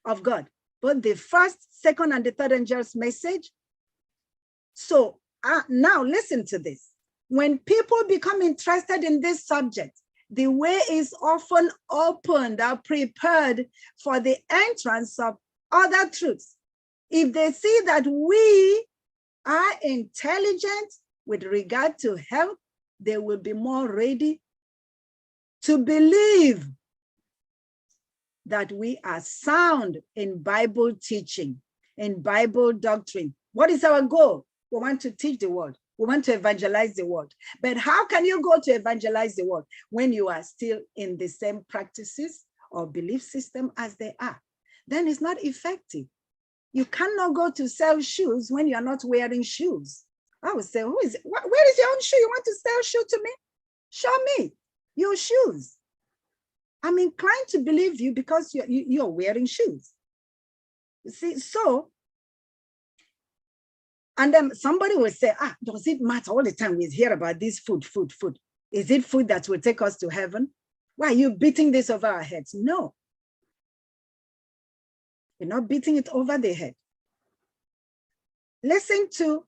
of God, both the first, second, and the third angel's message. So now listen to this. When people become interested in this subject, the way is often opened or prepared for the entrance of other truths. If they see that we are intelligent with regard to health, they will be more ready to believe that we are sound in Bible teaching, in Bible doctrine. What is our goal? We want to teach the word. We want to evangelize the word. But how can you go to evangelize the word when you are still in the same practices or belief system as they are? then it's not effective. You cannot go to sell shoes when you are not wearing shoes. I would say, where is your own shoe? You want to sell shoe to me? Show me your shoes. I'm inclined to believe you because you're wearing shoes. You see, so, and then somebody will say, does it matter all the time we hear about this food? Is it food that will take us to heaven? Why are you beating this over our heads? No. You're not beating it over the head. Listen to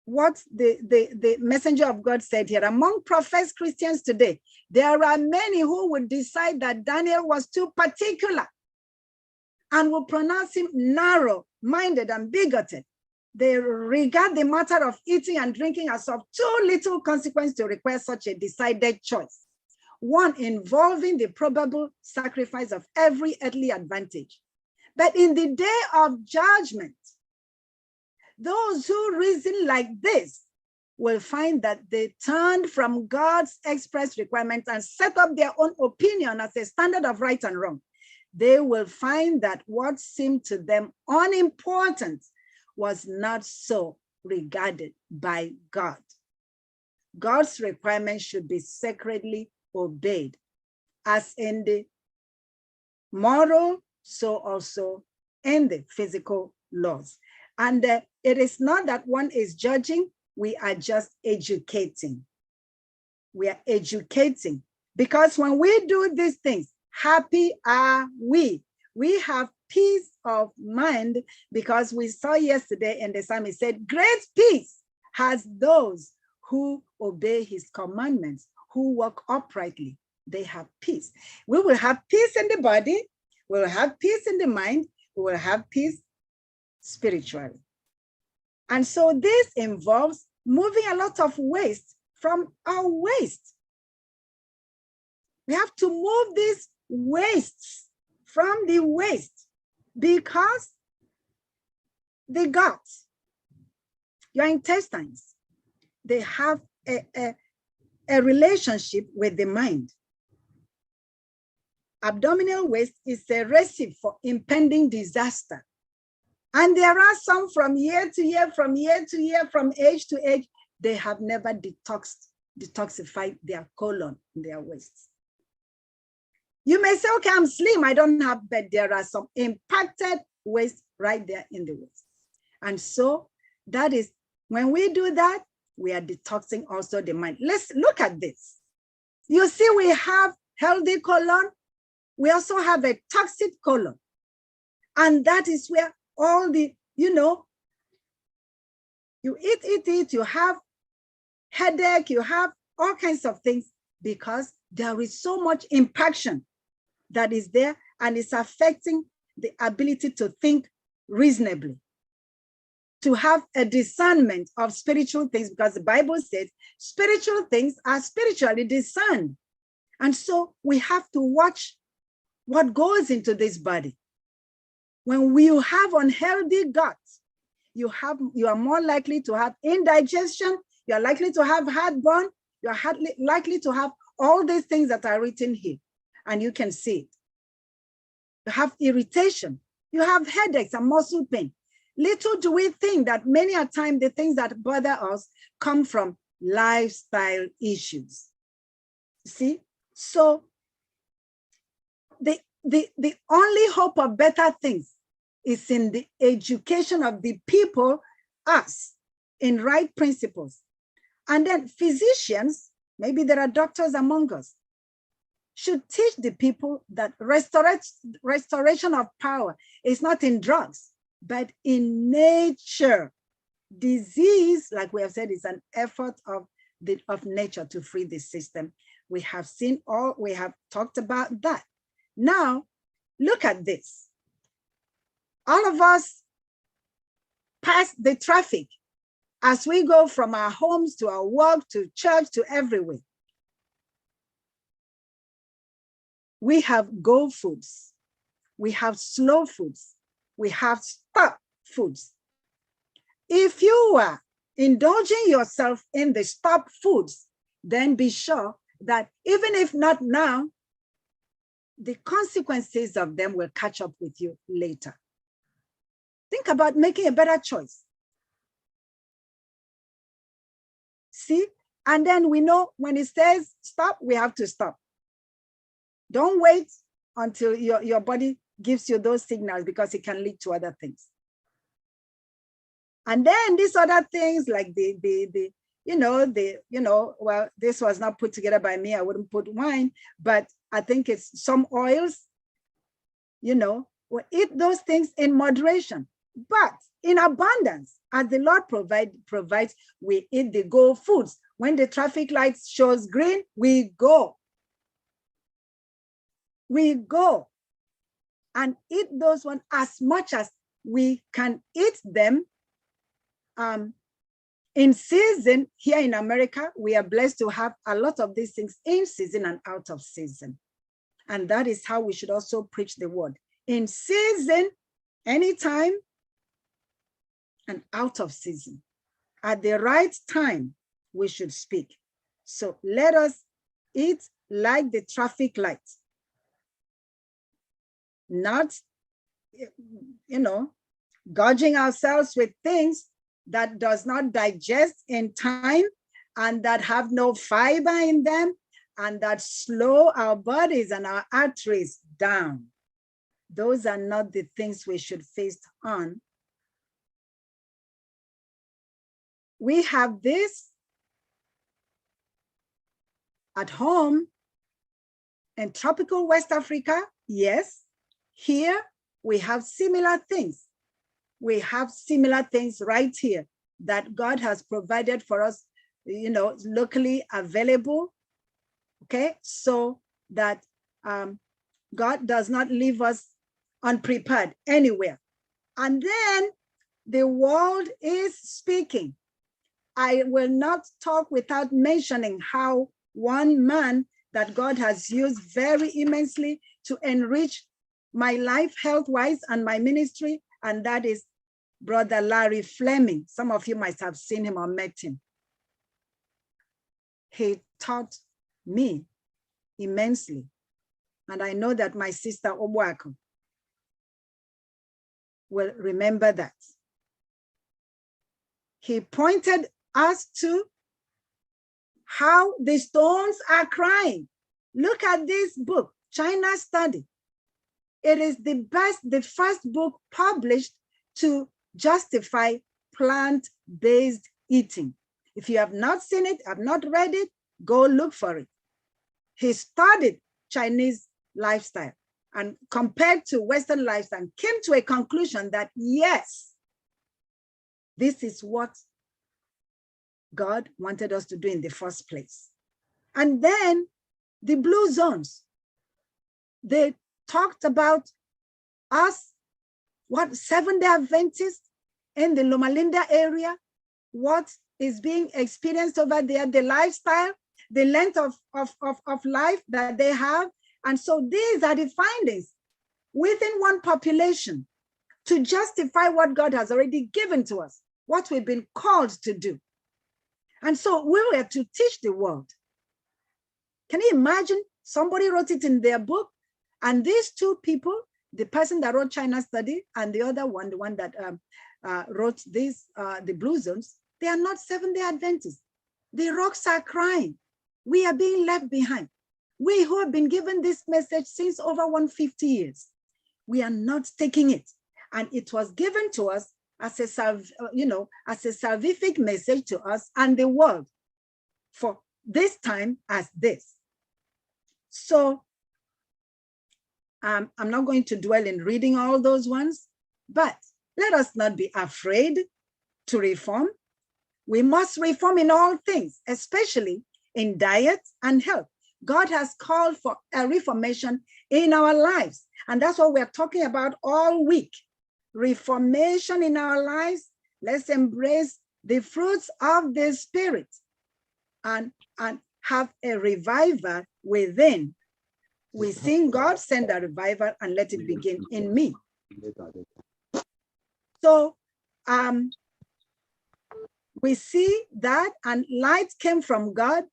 what the messenger of God said here. Among professed Christians today, there are many who would decide that Daniel was too particular and will pronounce him narrow-minded and bigoted. They regard the matter of eating and drinking as of too little consequence to require such a decided choice, one involving the probable sacrifice of every earthly advantage. But in the day of judgment, those who reason like this will find that they turned from God's express requirements and set up their own opinion as a standard of right and wrong. They will find that what seemed to them unimportant was not so regarded by God. God's requirements should be sacredly obeyed, as in the moral, so also in the physical laws. And it is not that one is judging, we are just educating. We are educating, because when we do these things, happy are we. We have peace of mind, because we saw yesterday in the psalm, it said, great peace has those who obey his commandments, who walk uprightly. They have peace. We will have peace in the body, we will have peace in the mind, we will have peace spiritually. And so this involves moving a lot of waste from our waste. We have to move these wastes from the waste, because the guts, your intestines, they have a relationship with the mind. Abdominal waste is a recipe for impending disaster. And there are some from year to year, from year to year, from age to age, they have never detoxified their colon, their waste. You may say, okay, I'm slim, I don't have, but there are some impacted waste right there in the waste. And so that is, when we do that, we are detoxing also the mind. Let's look at this. You see, we have healthy colon. We also have a toxic colon. And that is where all the, you eat, you have headache, you have all kinds of things, because there is so much impaction that is there, and it's affecting the ability to think reasonably, to have a discernment of spiritual things, because the Bible says spiritual things are spiritually discerned. And so we have to watch what goes into this body. When you have unhealthy gut, you are more likely to have indigestion, you are likely to have heartburn, you are likely to have all these things that are written here, and you can see it. You have irritation, you have headaches and muscle pain. Little do we think that many a time the things that bother us come from lifestyle issues. See, so the only hope of better things is in the education of the people, us, in right principles. And then physicians, maybe there are doctors among us, should teach the people that restoration of power is not in drugs, but in nature. Disease, like we have said, is an effort of nature to free the system. We have talked about that. Now, look at this. All of us pass the traffic as we go from our homes to our work, to church, to everywhere. We have go foods, we have slow foods, we have stop foods. If you are indulging yourself in the stop foods, then be sure that even if not now, the consequences of them will catch up with you later. Think about making a better choice. See? And then we know when it says stop, we have to stop. Don't wait until your body gives you those signals, because it can lead to other things. And then these other things like well, this was not put together by me. I wouldn't put wine, but I think it's some oils, we'll eat those things in moderation, but in abundance. As the Lord provides, we eat the go foods. When the traffic light shows green, we go. We go and eat those ones as much as we can eat them. In season, here in America, we are blessed to have a lot of these things in season and out of season. And that is how we should also preach the word. In season, anytime, and out of season. At the right time, we should speak. So let us eat like the traffic light. Not, gorging ourselves with things that does not digest in time and that have no fiber in them and that slow our bodies and our arteries down. Those are not the things we should feast on. We have this at home in tropical West Africa. Yes, here we have similar things. We have similar things right here that God has provided for us, locally available, okay? So that God does not leave us unprepared anywhere. And then the world is speaking. I will not talk without mentioning how one man that God has used very immensely to enrich my life health-wise and my ministry, and that is Brother Larry Fleming. Some of you might have seen him or met him. He taught me immensely. And I know that my sister Obwako will remember that. He pointed us to how the stones are crying. Look at this book, China Study. It is the first book published to justify plant-based eating. If you have not seen it, have not read it, go look for it. He studied Chinese lifestyle and compared to Western lifestyle and came to a conclusion that yes, this is what God wanted us to do in the first place. And then the blue zones, they talked about us, what Seventh-day Adventists in the Loma Linda area, what is being experienced over there, the lifestyle, the length of life that they have. And so these are the findings within one population to justify what God has already given to us, what we've been called to do. And so we were to teach the world. Can you imagine? Somebody wrote it in their book, and these two people, the person that wrote China Study and the other one, the one that wrote this, the Blue Zones, they are not Seventh-day Adventists. The rocks are crying. We are being left behind. We who have been given this message since over 150 years, we are not taking it. And it was given to us as a, as a salvific message to us and the world for this time as this. So I'm not going to dwell in reading all those ones, but let us not be afraid to reform. We must reform in all things, especially in diet and health. God has called for a reformation in our lives. And that's what we're talking about all week. Reformation in our lives. Let's embrace the fruits of the Spirit and have a revival within. We sing God send a revival and let it begin in me. So we see that, and light came from God,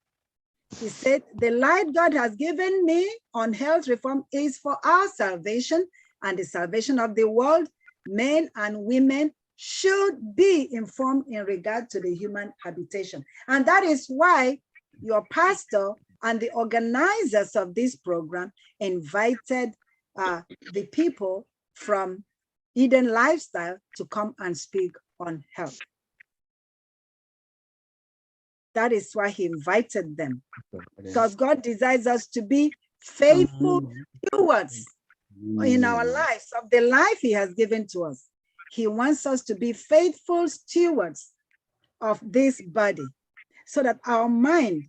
He said, the light God has given me on health reform is for our salvation and the salvation of the world. Men and women should be informed in regard to the human habitation. And that is why your pastor and the organizers of this program invited the people from Eden Lifestyle to come and speak on health. That is why he invited them, because God desires us to be faithful stewards in our lives of the life he has given to us. He wants us to be faithful stewards of this body so that our mind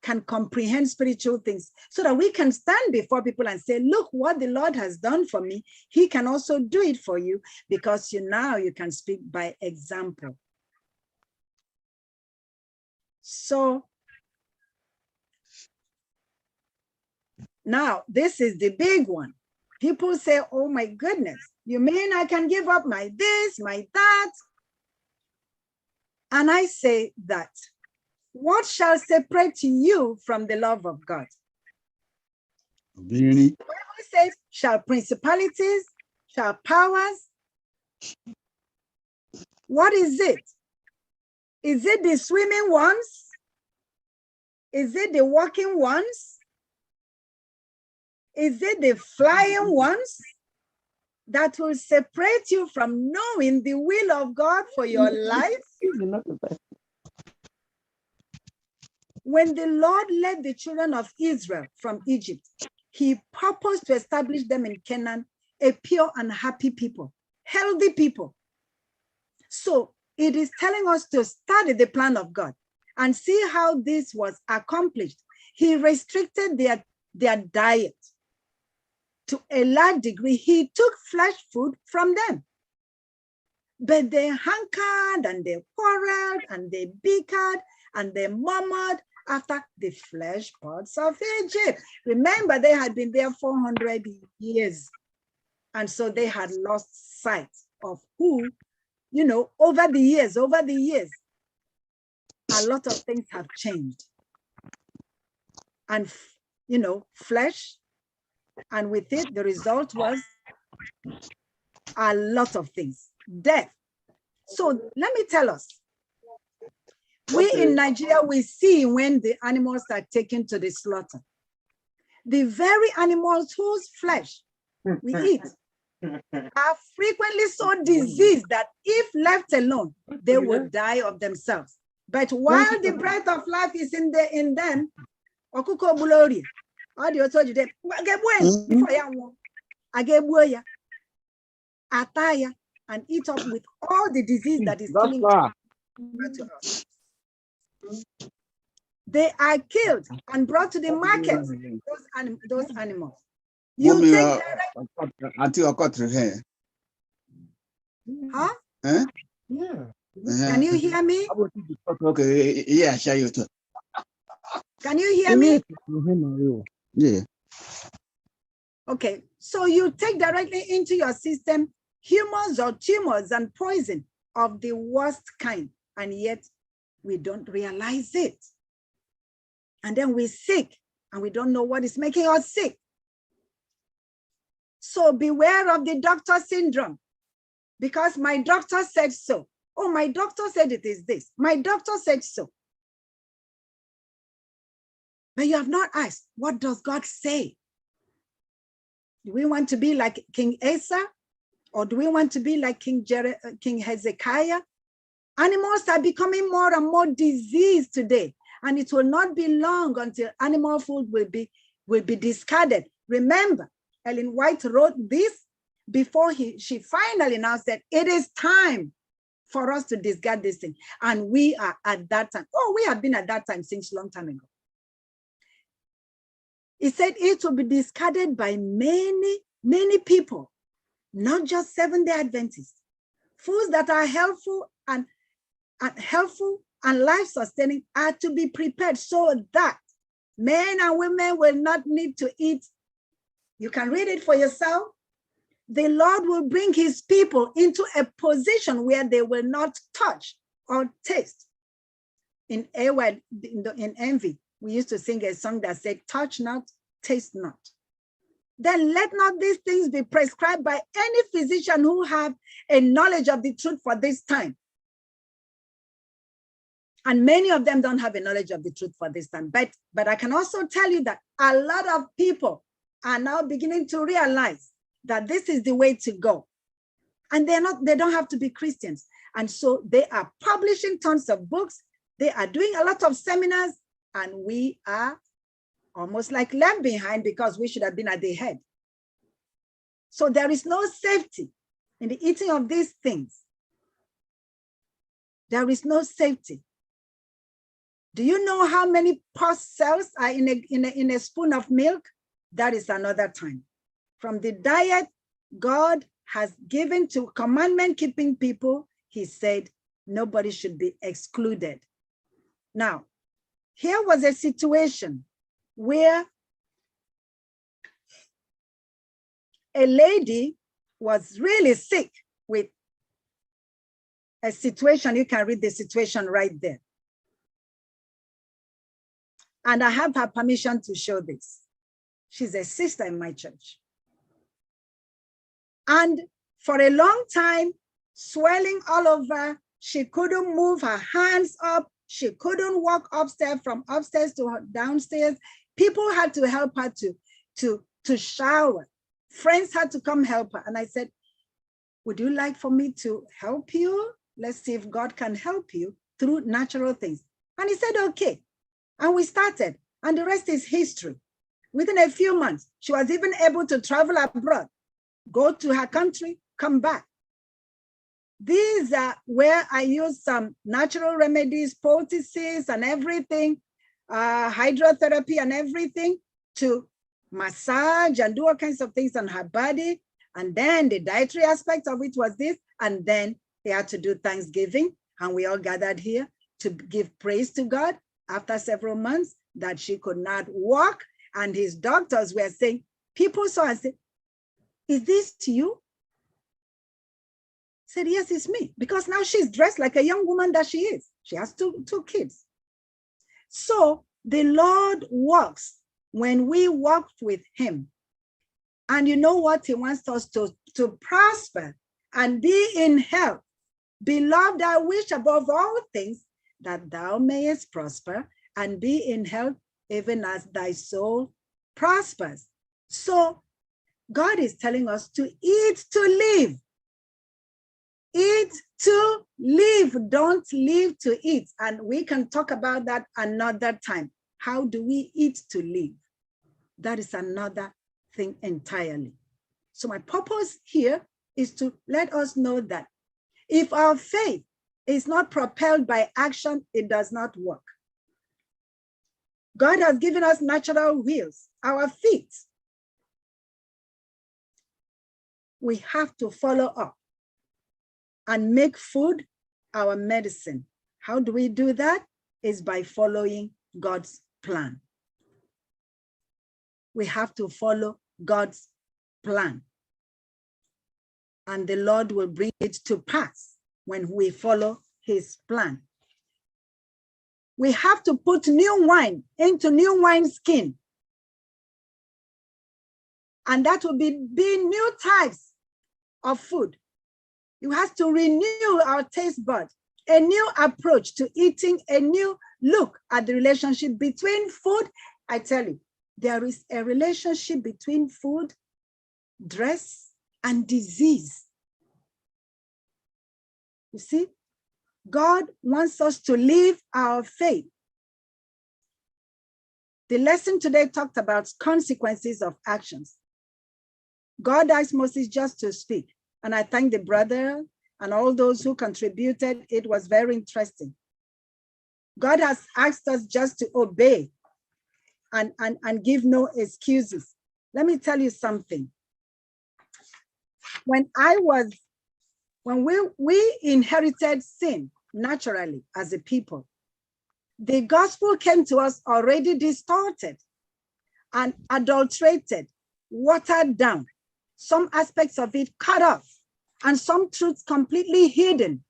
can comprehend spiritual things, so that we can stand before people and say, look what the Lord has done for me. He can also do it for you, because now you can speak by example. So now this is the big one. People say, oh my goodness, you mean I can give up my this, my that? And I say that, what shall separate you from the love of God? The Bible says, shall principalities, shall powers? What is it? Is it the swimming ones? Is it the walking ones? Is it the flying ones that will separate you from knowing the will of God for your life? When the Lord led the children of Israel from Egypt, he purposed to establish them in Canaan, a pure and happy people, healthy people. So it is telling us to study the plan of God and see how this was accomplished. He restricted their diet to a large degree. He took flesh food from them. But they hankered and they quarreled and they bickered and they murmured after the flesh pots of Egypt. Remember, they had been there 400 years. And so they had lost sight of who, over the years, a lot of things have changed. And, flesh, and with it, the result was a lot of things, death. So let me tell us, we in Nigeria, we see when the animals are taken to the slaughter, the very animals whose flesh we eat are frequently so diseased that if left alone, they will die of themselves. But while the breath of life is in them, okuko bulori, audio told you that ataya and eat up with all the disease that is killing us. They are killed and brought to the market, those animals. You take huh? Yeah. Can you hear me? Okay, yeah, share you too. Can you hear me? Yeah. Okay, so you take directly into your system humors or tumors and poison of the worst kind, and yet we don't realize it. And then we're sick and we don't know what is making us sick. So beware of the doctor syndrome, because my doctor said so. Oh, my doctor said it is this. My doctor said so. But you have not asked, what does God say? Do we want to be like King Asa? Or do we want to be like King Hezekiah? Animals are becoming more and more diseased today. And it will not be long until animal food will be discarded. Remember, Ellen White wrote this before she finally now said, it is time for us to discard this thing. And we are at that time. Oh, we have been at that time since a long time ago. He said it will be discarded by many, many people, not just Seventh-day Adventists. Foods that are helpful and life-sustaining are to be prepared so that men and women will not need to eat. You can read it for yourself. The Lord will bring his people into a position where they will not touch or taste in envy, We used to sing a song that said, touch not, taste not. Then let not these things be prescribed by any physician who have a knowledge of the truth for this time. And many of them don't have a knowledge of the truth for this time. But I can also tell you that a lot of people are now beginning to realize that this is the way to go. And they don't have to be Christians. And so they are publishing tons of books. They are doing a lot of seminars, and we are almost like left behind because we should have been at the head. So there is no safety in the eating of these things. There is no safety. Do you know how many pus cells are in a spoon of milk? That is another time. From the diet God has given to commandment-keeping people, he said nobody should be excluded. Now, here was a situation where a lady was really sick with a situation. You can read the situation right there. And I have her permission to show this. She's a sister in my church. And for a long time, swelling all over, she couldn't move her hands up. She couldn't walk upstairs, from upstairs to downstairs. People had to help her to shower. Friends had to come help her. And I said, would you like for me to help you? Let's see if God can help you through natural things. And he said, okay. And we started, and the rest is history. Within a few months, she was even able to travel abroad, go to her country, come back. These are where I use some natural remedies, poultices and everything, hydrotherapy and everything to massage and do all kinds of things on her body. And then the dietary aspect of it was this. And then they had to do Thanksgiving. And we all gathered here to give praise to God after several months that she could not walk. And his doctors were saying, people saw and said, is this you? Said, yes, it's me. Because now she's dressed like a young woman that she is. She has two kids. So the Lord works when we walk with him. And you know what? He wants us to prosper and be in health. Beloved, I wish above all things that thou mayest prosper and be in health, even as thy soul prospers. So God is telling us to eat to live. Eat to live, don't live to eat. And we can talk about that another time. How do we eat to live? That is another thing entirely. So my purpose here is to let us know that if our faith is not propelled by action, it does not work. God has given us natural wheels, our feet. We have to follow up and make food our medicine. How do we do that? Is by following God's plan. We have to follow God's plan. And the Lord will bring it to pass when we follow his plan. We have to put new wine into new wineskin. And that will be new types of food. You have to renew our taste buds, a new approach to eating, a new look at the relationship between food. I tell you, there is a relationship between food, dress, and disease. You see, God wants us to live our faith. The lesson today talked about consequences of actions. God asked Moses just to speak. And I thank the brother and all those who contributed. It was very interesting. God has asked us just to obey and give no excuses. Let me tell you something. When we inherited sin naturally as a people, the gospel came to us already distorted and adulterated, watered down, some aspects of it cut off, and some truths completely hidden.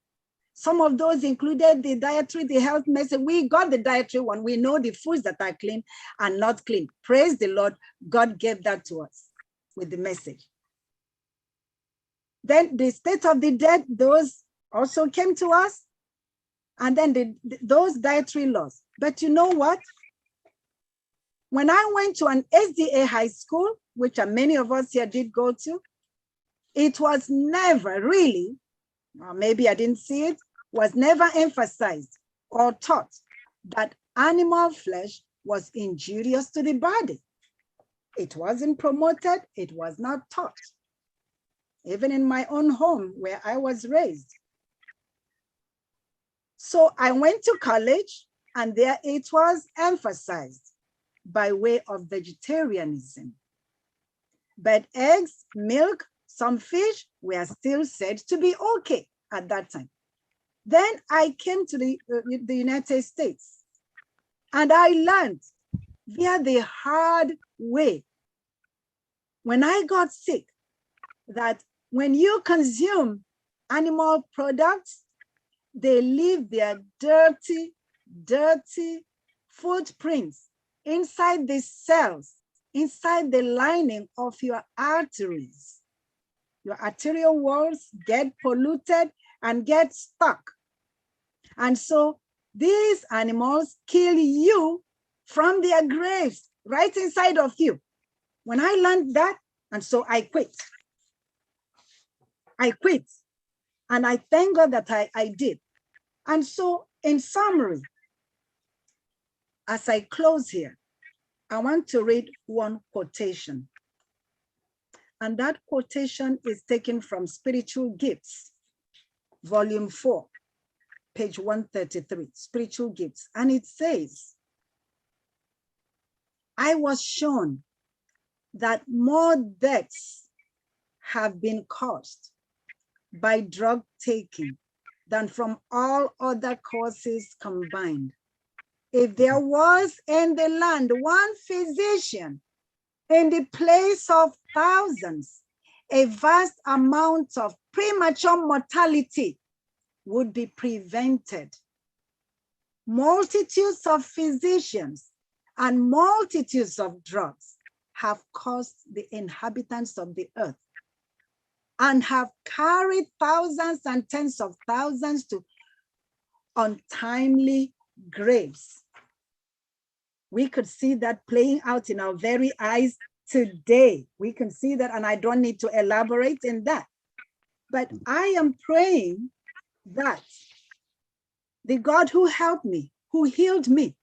Some of those included the dietary, the health message. We got the dietary one. We know the foods that are clean and not clean. Praise the Lord. God gave that to us with the message. Then the state of the dead, those also came to us. And then those dietary laws. But you know what? When I went to an SDA high school, which many of us here did go to, it was never really, or maybe I didn't see it, was never emphasized or taught that animal flesh was injurious to the body. It wasn't promoted, it was not taught. Even in my own home where I was raised. So I went to college and there it was emphasized by way of vegetarianism. But eggs, milk, some fish were still said to be okay at that time. Then I came to the United States and I learned via the hard way when I got sick that when you consume animal products, they leave their dirty, dirty footprints inside the cells, inside the lining of your arteries. Your arterial walls get polluted and get stuck. And so these animals kill you from their graves, right inside of you. When I learned that, and so I quit. I quit. And I thank God that I did. And so in summary, as I close here, I want to read one quotation. And that quotation is taken from Spiritual Gifts, Volume 4, page 133, Spiritual Gifts. And it says, I was shown that more deaths have been caused by drug taking than from all other causes combined. If there was in the land one physician in the place of thousands, a vast amount of premature mortality would be prevented. Multitudes of physicians and multitudes of drugs have caused the inhabitants of the earth and have carried thousands and tens of thousands to untimely graves. We could see that playing out in our very eyes today. We can see that, and I don't need to elaborate in that. But I am praying that the God who helped me, who healed me,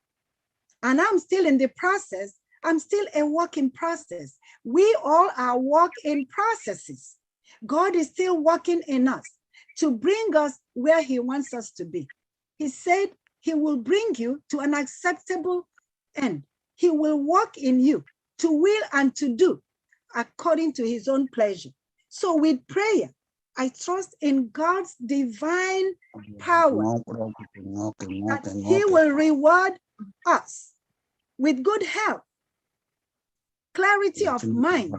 and I'm still in the process, I'm still a work in process. We all are work in processes. God is still working in us to bring us where he wants us to be. He said he will bring you to an acceptable end. He will work in you to will and to do according to his own pleasure. So with prayer, I trust in God's divine power that he will reward us with good health, clarity of mind.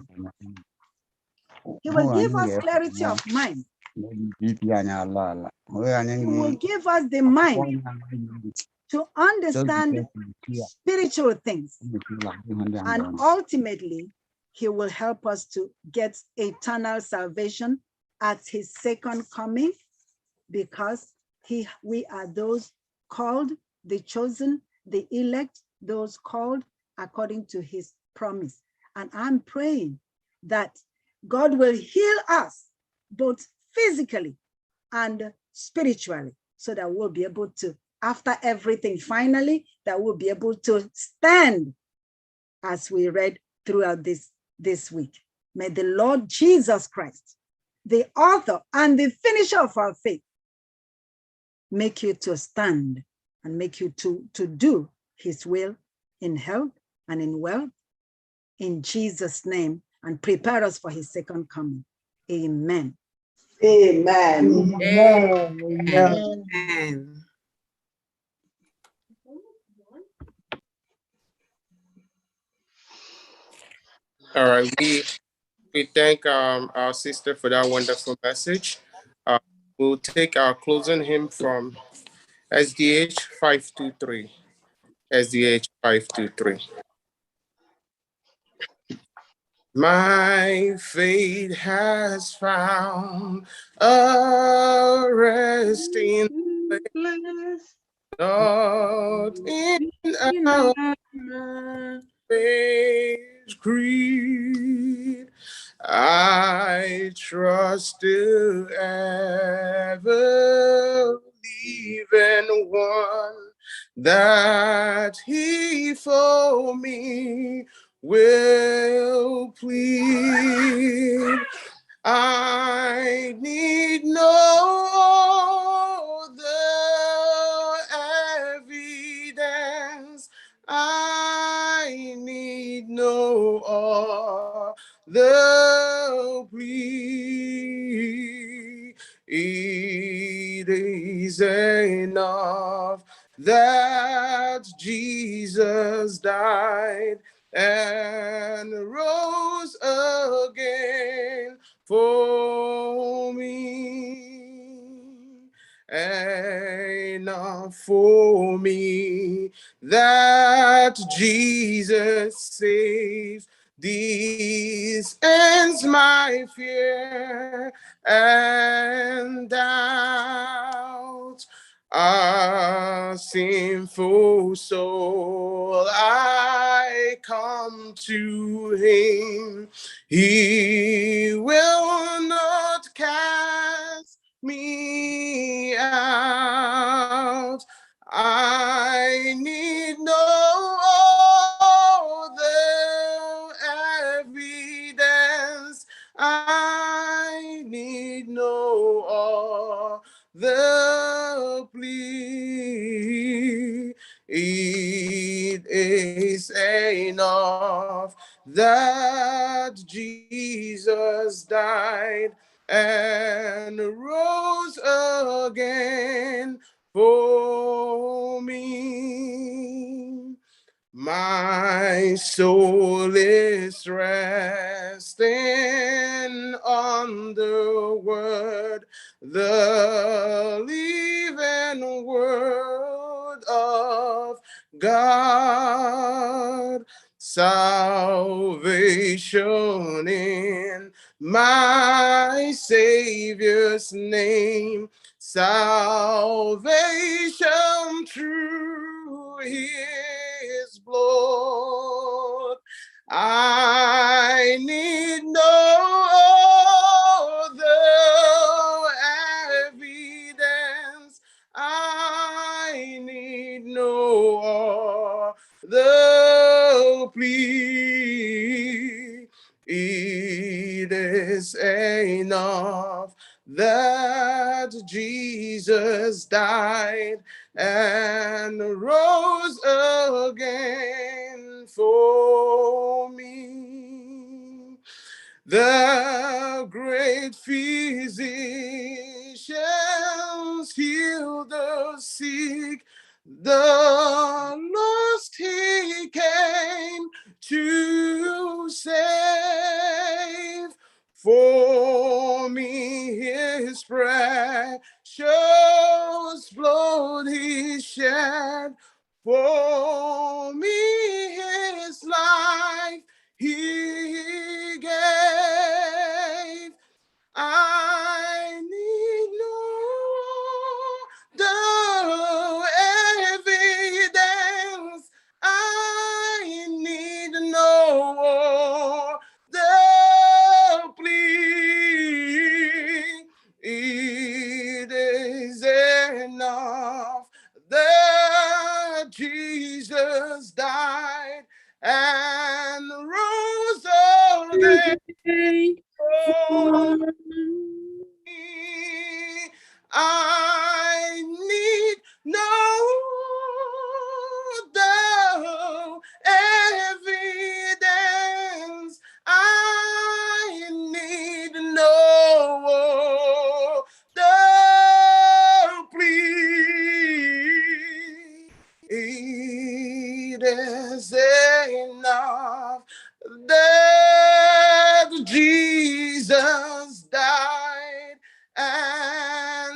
He will give us clarity of mind. He will give us the mind to understand spiritual things. And ultimately, he will help us to get eternal salvation at his second coming, because we are those called, the chosen, the elect, those called according to his promise. And I'm praying that God will heal us both physically and spiritually, so that we'll be able to, after everything, finally, that we'll be able to stand as we read throughout this week. May the Lord Jesus Christ, the author and the finisher of our faith, make you to stand and make you to do his will in health and in wealth, in Jesus' name, and prepare us for his second coming. Amen. Amen. Amen. Amen. All right, we thank our sister for that wonderful message. We'll take our closing hymn from SDH 523. SDH 523. My faith has found a resting place, not in our faith creed. I trust to ever leaving one that he for me will plead. I need no other evidence. I need no other plea. It is enough that Jesus died and rose again for me. Enough for me that Jesus saves. This ends my fear and doubt. A sinful soul, I come to him. He will not cast me out. I need no other evidence. I need no other plea. It is enough that Jesus died and rose again for me. My soul is resting on the word, the living word of God. Salvation in my Savior's name, salvation through his blood. I need no other evidence. I need no other plea. It is enough that Jesus died and rose again for me. The great physicians heal the sick, the lost he came to save. For me his precious blood he shed, for me his life he gave. I need no evidence. I need no plea. It is enough that Jesus died and rose again. I need no evidence. I need no plea. It is enough that Jesus died and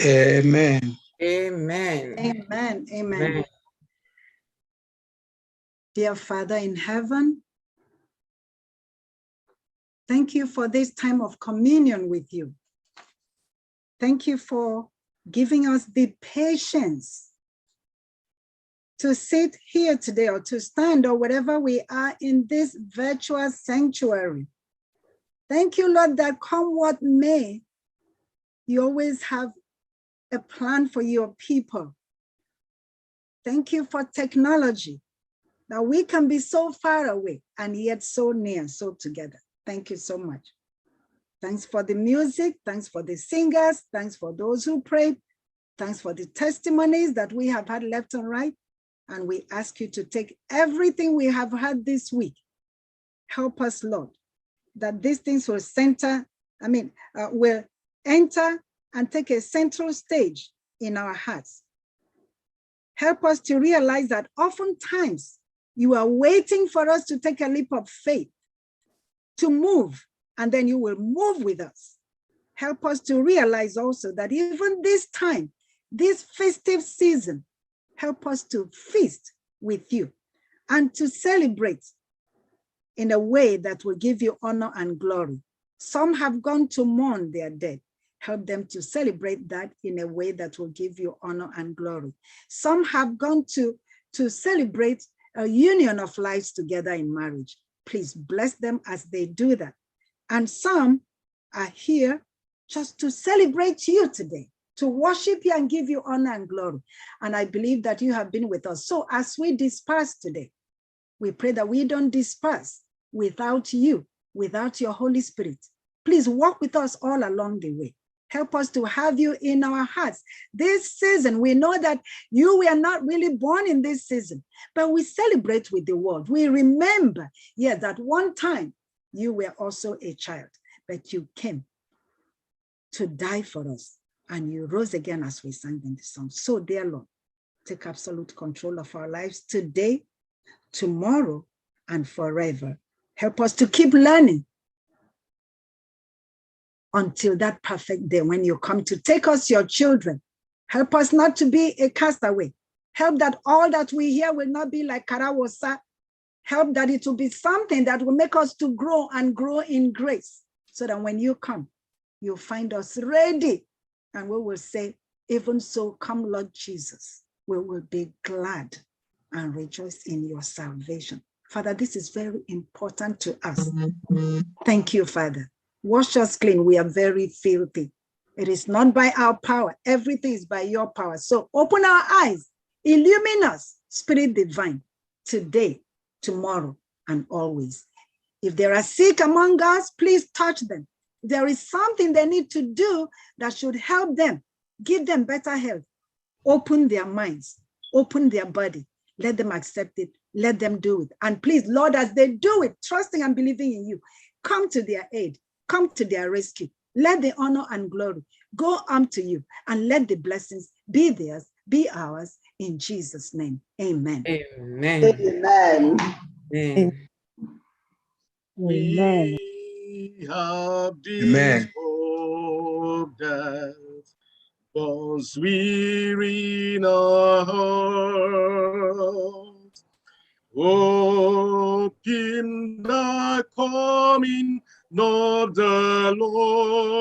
Amen. Amen. Amen. Amen. Amen. Dear Father in heaven, thank you for this time of communion with you. Thank you for giving us the patience to sit here today or to stand or wherever we are in this virtual sanctuary. Thank you, Lord, that come what may, you always have a plan for your people. Thank you for technology, that we can be so far away and yet so near, so together. Thank you so much. Thanks for the music. Thanks for the singers. Thanks for those who prayed. Thanks for the testimonies that we have had left and right. And we ask you to take everything we have had this week. Help us, Lord, that these things will will enter and take a central stage in our hearts. Help us to realize that oftentimes you are waiting for us to take a leap of faith, to move, and then you will move with us. Help us to realize also that even this time, this festive season, help us to feast with you and to celebrate in a way that will give you honor and glory. Some have gone to mourn their dead. Help them to celebrate that in a way that will give you honor and glory. Some have gone to celebrate a union of lives together in marriage. Please bless them as they do that. And some are here just to celebrate you today, to worship you and give you honor and glory. And I believe that you have been with us. So as we disperse today, we pray that we don't disperse without you, without your Holy Spirit. Please walk with us all along the way. Help us to have you in our hearts. This season, we know that you were not really born in this season, but we celebrate with the world. We remember, yes, that one time you were also a child, but you came to die for us and you rose again as we sang in the song. So dear Lord, take absolute control of our lives today, tomorrow, and forever. Help us to keep learning until that perfect day when you come to take us, your children. Help us not to be a castaway. Help that all that we hear will not be like Karawosa. Help that it will be something that will make us to grow and grow in grace, so that when you come, you'll find us ready. And we will say, even so, come Lord Jesus. We will be glad and rejoice in your salvation. Father, this is very important to us. Thank you, Father. Wash us clean. We are very filthy. It is not by our power. Everything is by your power. So open our eyes, illumine us, Spirit divine, today, tomorrow, and always. If there are sick among us, please touch them. If there is something they need to do that should help them, give them better health. Open their minds, open their body. Let them accept it. Let them do it. And please, Lord, as they do it, trusting and believing in you, come to their aid. Come to their rescue. Let the honor and glory go unto you, and let the blessings be theirs, be ours, in Jesus' name. Amen. Amen. Amen. Amen. We have this hope that was weary in our hearts, hope in the coming of the Lord.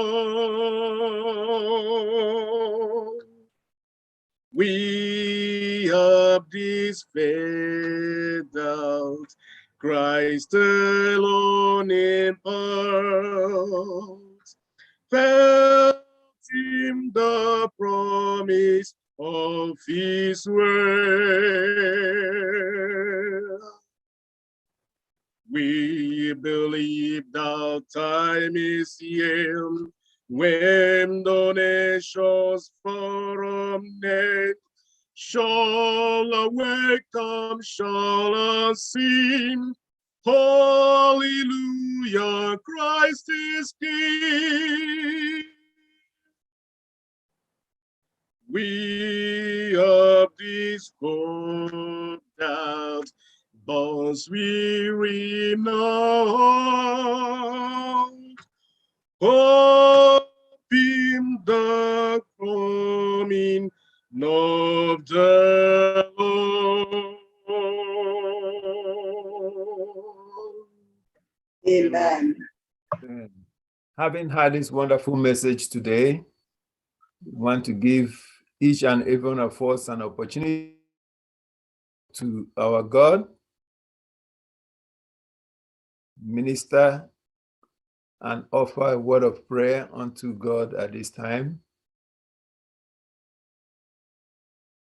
We have this faith that Christ alone in part felt him the promise of his word. We believe that time is here when the nations from net shall awake, shall sing, hallelujah, Christ is King. We have this hope that bonds weary now, hope in the coming of the Lord. We have this faith that Christ alone in part felt him the promise of his word. We believe that time is here when the nations from net shall awake, shall sing, hallelujah, Christ is King. We have this hope that bonds weary now, hope in the coming of the Lord. Amen. Having had this wonderful message today, we want to give each and every one of us an opportunity to our God, minister, and offer a word of prayer unto God at this time.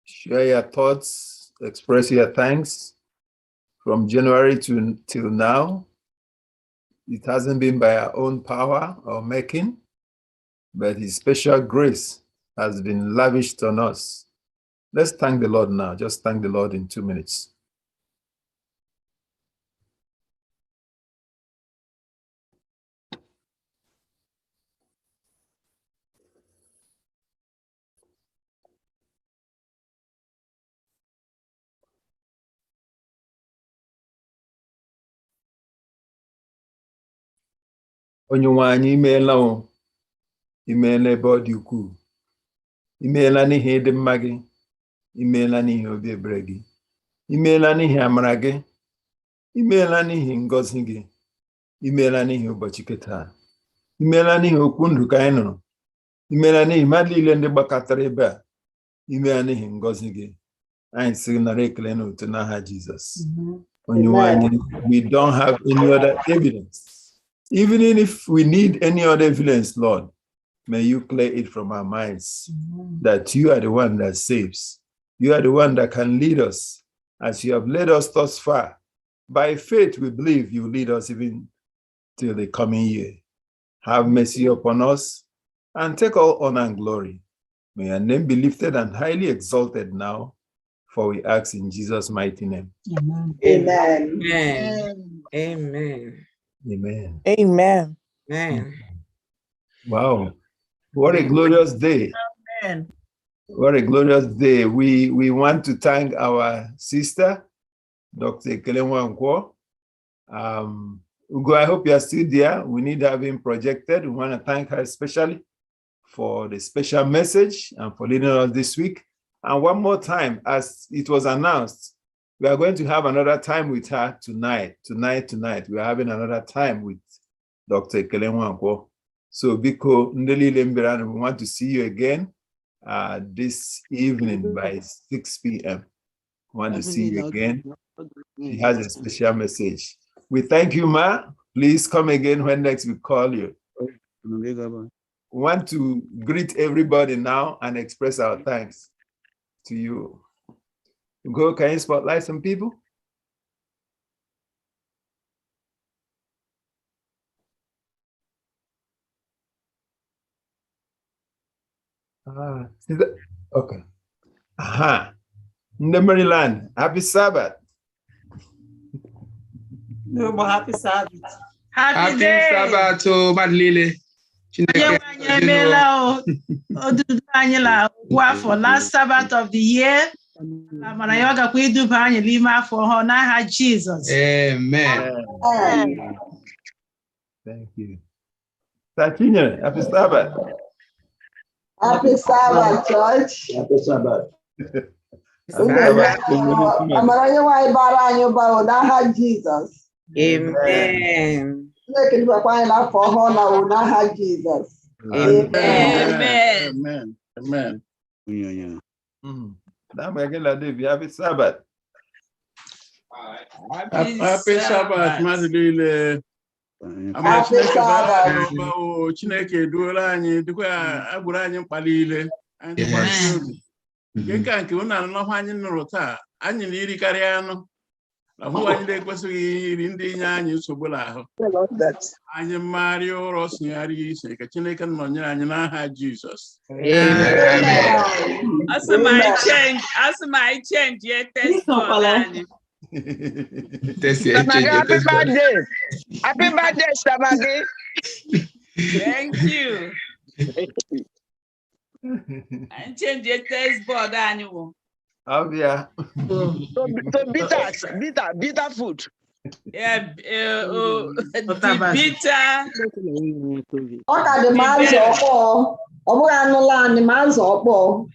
Share your thoughts, express your thanks from January till now. It hasn't been by our own power or making, but His special grace has been lavished on us. Let's thank the Lord now. Just thank the Lord in 2 minutes. Onyenwe anyị imeela o, imeela ebe ọ dị ukwuu, imeela n'ihi ịdị mma gị, imeela n'ihi obi ebere gị, imeela n'ihi amara gị, imeela n'ihi ngọzi gị, imeela n'ihi ụbọchị taa, imeela n'ihi okwu ndụ ka anyị nụrụ, imeela n'ihi mmadụ niile ndị gbakọtara ebe a, imeela n'ihi ngọzi gị. Anyị sị nara ekele n'otu n'aha Jizọs. Onyenwe anyị, we don't have any other evidence. Even if we need any other evidence, Lord, may you clear it from our minds that you are the one that saves. You are the one that can lead us as you have led us thus far. By faith, we believe you lead us even till the coming year. Have mercy upon us and take all honor and glory. May your name be lifted and highly exalted now, for we ask in Jesus' mighty name. Amen. Amen. Amen. Amen. Amen. Wow. What a glorious day. Amen. What a glorious day. We want to thank our sister, Dr. Kelenwankwo. Ugo, I hope you are still there. We need to have him projected. We want to thank her especially for the special message and for leading us this week. And one more time, as it was announced, we are going to have another time with her tonight. Tonight. We are having another time with Dr. Kelenwankwo. So, Biko Ndeli Lemberan, we want to see you again this evening by 6 p.m. We want to see you again. He has a special message. We thank you, Ma. Please come again when next we call you. We want to greet everybody now and express our thanks to you. Go, can you spotlight some people? Okay. Aha. In the Maryland, happy Sabbath. No, but happy Sabbath. Happy Sabbath to Madlile. For last Sabbath of the year. Jesus. Amen. Thank you. Tatiana, happy Sabbath. Happy Sabbath, church. Happy Sabbath. Jesus. Amen. Jesus. Amen. Amen. Happy Sabbath. Happy Sabbath, Madlile. Happy Sabbath. Chineke duola anyị dịkwa agbụrụ anyị mkpalile anyị gbasi obi nke nke unu anọhụ anyị nụrụ taa anyị na iri karịa anụ na hụ anyị na-ekwesịghị iri ndị inye anyị nsogbu n'ahụ anyị mmagharị ụrọ sụgharị ise ka Chineke nọnyere anyị n'aha Jizọs. My change yet test Happy birthday. Happy birthday, Samagi. Thank you. I change your taste board annual. Oh, yeah. So bitter food. Yeah, bitter. What are the man's or the man's or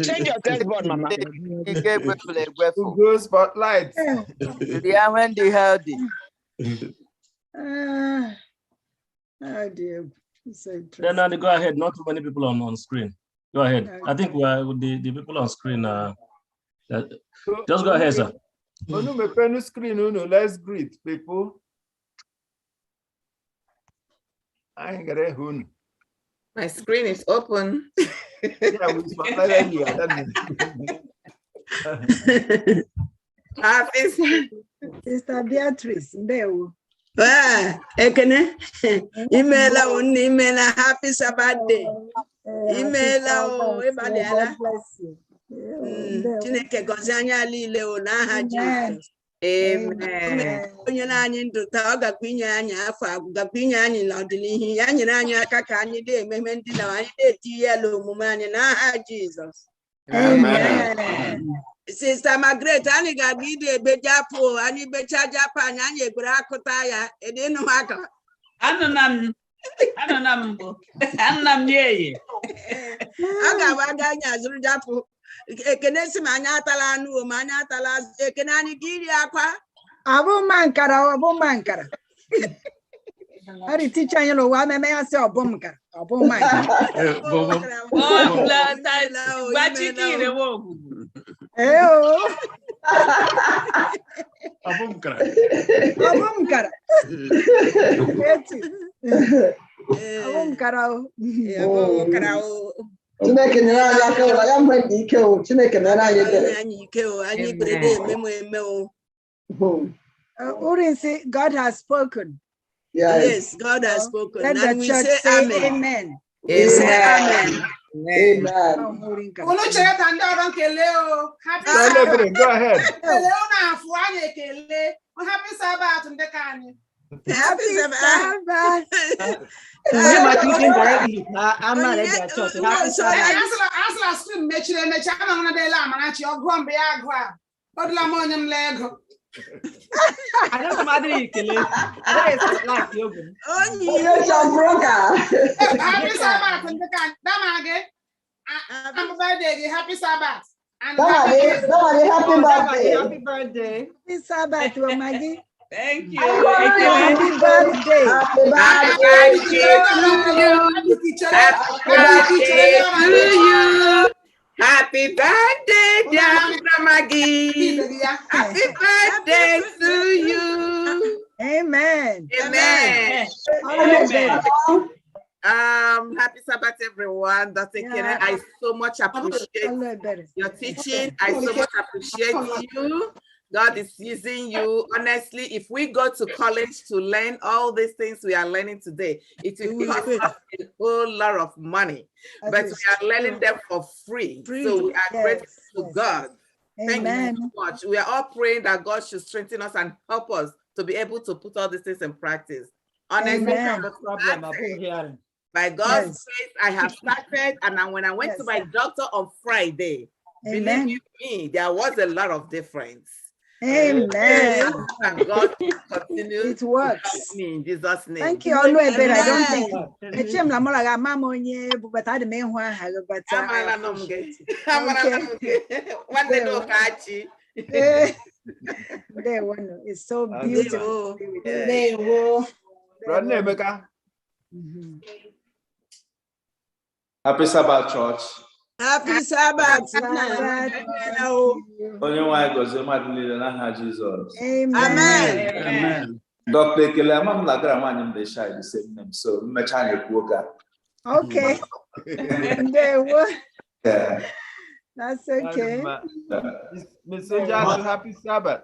Change your test board, Mama. Go spotlight. Yeah, when they healthy. Oh dear. So Then go ahead. Not too many people on screen. Go ahead. I think we are with the people on screen. Just go ahead, sir. Let's greet people. My screen is open. Sister Beatrice, there. Ekene, email happy Sabbath day. Email Chineke gozanya lile na Jesus. Amen. Onye na anyị ndụ taa ọ gakwa inye anyị afọ agwụgakwa inye anyị n'ọdịnihu ya nyere anyị aka ka anyị na-ememe ndị na anyị na-eti ya ala omume anyị n'aha Jizọs. Amen. Sister Margaret, anyị ga-aga ide ebe Japụ, anyị becha Japụ anyị egbere akụta ya edenu aka. Anụna m bụ anụna m yeye. A ga-aga anyị azụrụ Japụ. Ekene si ma anyị atala anụ ma anyị atala ekene anyị ga iri akwa. Abụma nkara. Ari teacher anyị n'ụwa meme ya sị ọbụm nkara. Chineke nyere anyị aka ụra ya mgbe dị ike o Chineke nyere anyị ike o anyị gbere eme o. Urin, God has spoken. Yes, God has spoken. Let and the we church say amen. Amen. We say amen. Amen. Go ahead. Happy Sabbath. Happy Sabbath. I'm not ready at church. Happy Sabbath. I don't matter. Happy Sabbath. Happy birthday. Happy Sabbath. And happy birthday. Happy birthday. Happy Sabbath, Maggie. Thank you. Happy birthday. Happy birthday to you. Happy birthday, dear Maggie. Happy birthday to you. Amen. Amen. Amen. Happy Sabbath, everyone. Dr. Kenneth, I so much appreciate your teaching. I so much appreciate you. God is using you. Honestly, if we go to college to learn all these things we are learning today, it will cost us a whole lot of money. But we are learning them for free. So we are grateful to God. Thank you so much. We are all praying that God should strengthen us and help us to be able to put all these things in practice. Honestly, by God's grace, I have started, and when I went to my doctor on Friday, believe me, there was a lot of difference. Amen. And God continue it works. To help me in Jesus' name. Thank you, always. I don't think but I didn't it's so beautiful. Happy Sabbath, church. Happy Sabbath. Amen. Dr. Kelama Lagram the shy the same name, so mechanic worker. Okay. Yeah. That's okay. Mr. Jackson, happy Sabbath.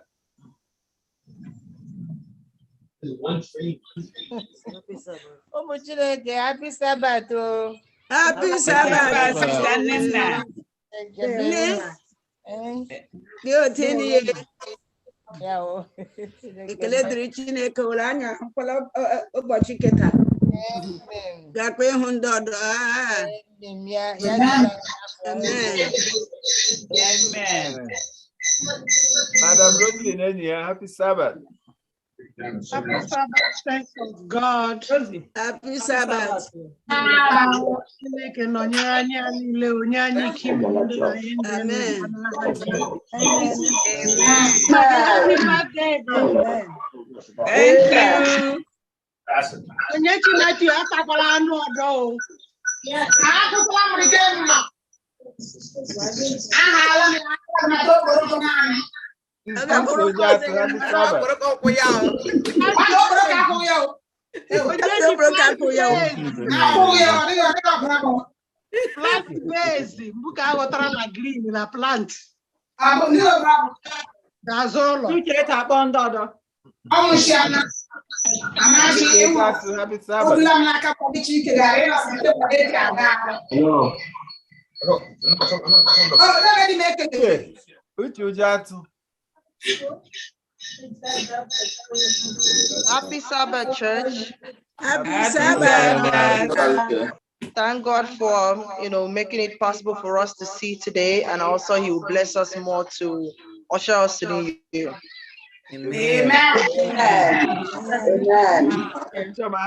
Ụmụ Chineke, happy Sabbath. Oh. Happy Sabbath. Sister Nina. Ekele dịrị Chineke were anya mkpụrụ ụbọchị keta. Gakwa ịhụ ndị ọdọ. Amen. Madam Roslyn, happy Sabbath. Happy Sabbath, thanks of God. Happy Sabbath. Amen. Thank you. Plant. Happy Sabbath, church. Happy Sabbath. Thank God for, making it possible for us to see today, and also He will bless us more to usher us to the year. Amen.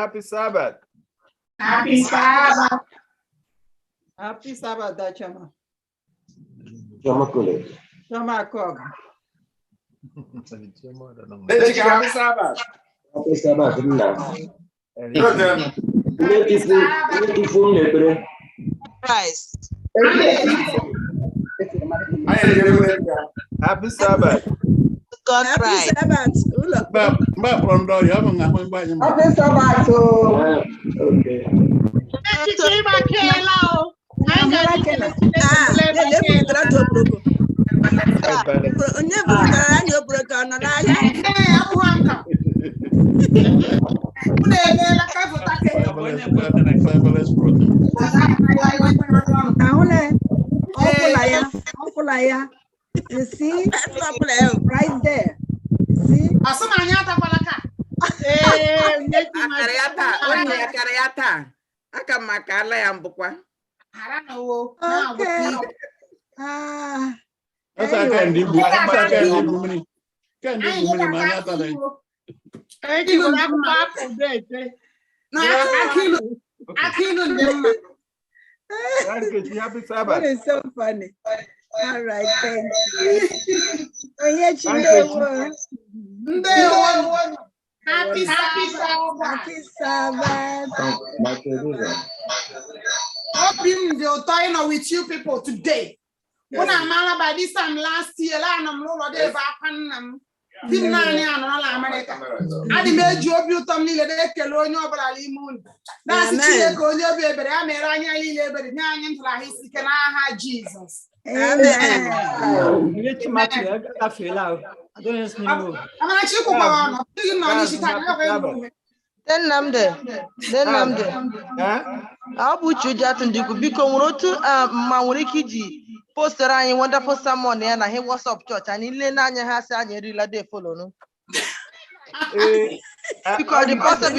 Happy Sabbath. Happy Sabbath. Happy Sabbath, Dachama. Happy Sabbath. Happy Sabbath. Christ. Happy Sabbath. God Happy Christ. Sabbath. Happy Sabbath. Okay. You see, right there. You see? Okay. That is so funny. All right, thank you. Happy Sabbath. Happy Sabbath. Hope the with you people today. When I'm by this time last year, I'm back on America. I made you to me the Kelonio Moon. That's the Jesus. Amen. Poster anyị wonderful sermon ya na he WhatsApp church anyị ile n'anya ha sị anyị erila dey follow no because the pastor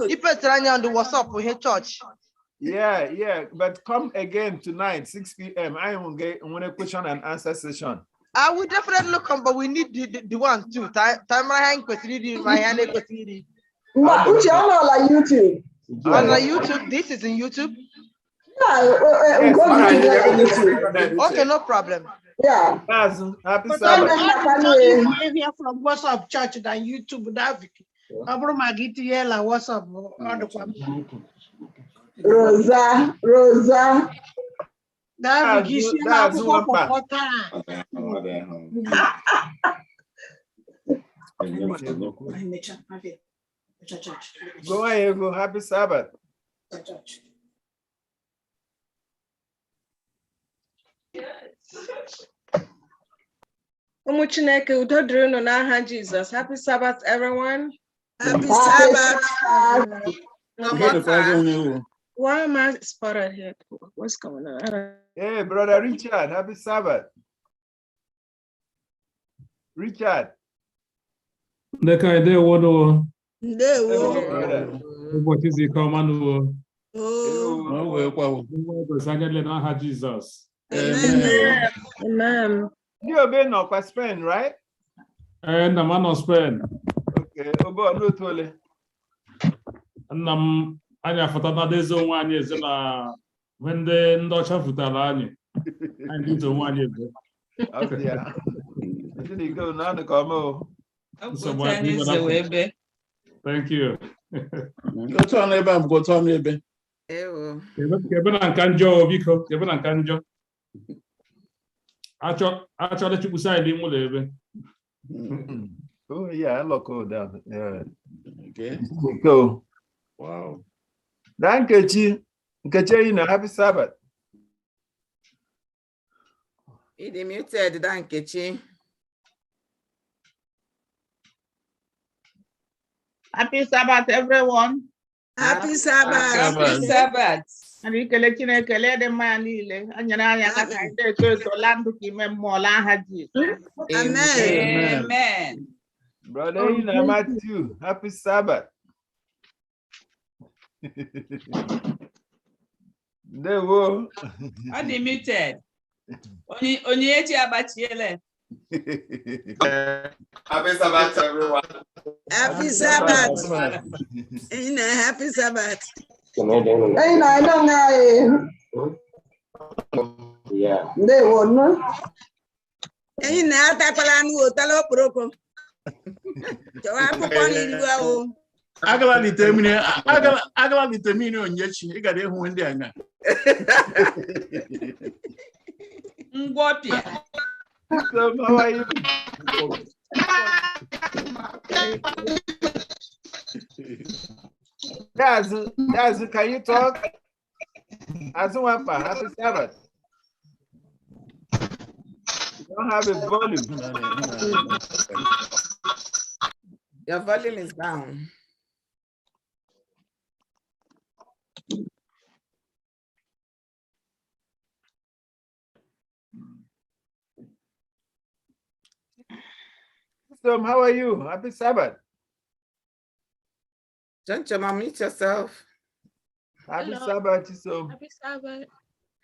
he posted anyị on the WhatsApp he church. Yeah, but come again tonight 6 p.m. I will get a question and answer session. I will definitely come, but we need the one too. Time my hand on YouTube. On YouTube, this is in YouTube. Yeah, okay, no problem. Yeah. Happy Sabbath. Here from WhatsApp church than YouTube. WhatsApp. Rosa. Go ahead, go. Happy Sabbath. Umu Chineke, udo dịrị unu n'aha Jesus. Happy Sabbath, everyone. Happy Sabbath. Why am I spotted here? What's going on? Hey, Brother Richard, happy Sabbath. Richard. Neka ide wono. What is it command? Oh, Jesus. Amen. Amen. You obey no for Spain, right? And the man of Spain. Okay, Obo no tole. Anya fatana dezo nwanyị eze na wende ndị ọcha futara anyị. Anyị dezo nwanyị eze. Yeah. Did go now to come over? Thank you. Go to an ebe, go to an ebe. Kebe na nka njọ biko, kebe na nka njọ. Achọrọ chukwu side mụ ebe. Oh yeah, I look all down. Yeah. Okay. Go. Wow. Thank you. Nkechi, happy Sabbath. It is muted, Dankechi. Happy Sabbath, everyone. Happy Sabbath. Happy Sabbath. And we can let you know the man. And you know, I go to land to give him more. Amen. Amen. Brother Matthew, happy Sabbath. They were Unmuted. Only abatiele. Happy Sabbath, everyone. Happy Sabbath. Happy Sabbath. Hey, I don't know. Yeah. They won't know. Hey, now Tapalan talo proko. Agala determine onyechi. I got a one day. Ngwopia. So how are you? That's can you talk? As one for happy Sabbath. You don't have a volume. Your volume is down. So how are you? Happy Sabbath. Don't you meet yourself? Happy Sabbath, so. Happy Sabbath.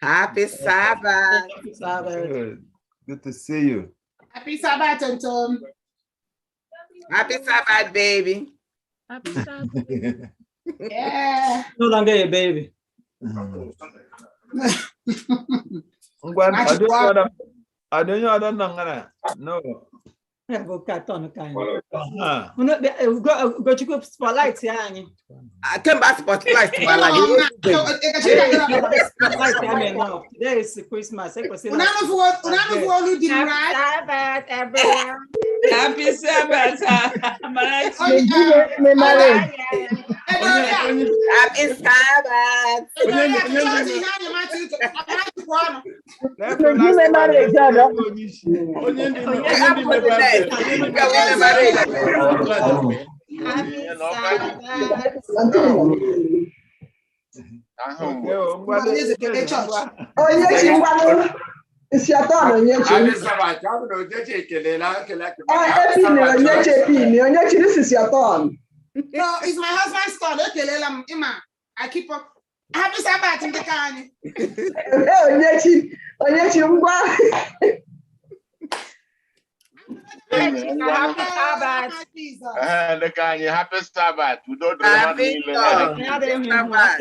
Happy Sabbath. Happy Sabbath. Good to see you. Happy Sabbath, and Tom. Happy Sabbath, baby. Happy Sabbath. Yeah. No longer a baby. I don't know. No. Go cut on the kind. Go to go spotlight. I came back spotlight. Today is Christmas. Happy Sabbath, everyone. Happy Sabbath. Happy Sabbath. It's your turn on your this is your turn. No, it's my husband's turn. Okay, I keep up. Happy Sabbath in the can. Happy Sabbath. Happy Sabbath. We don't Happy Sabbath.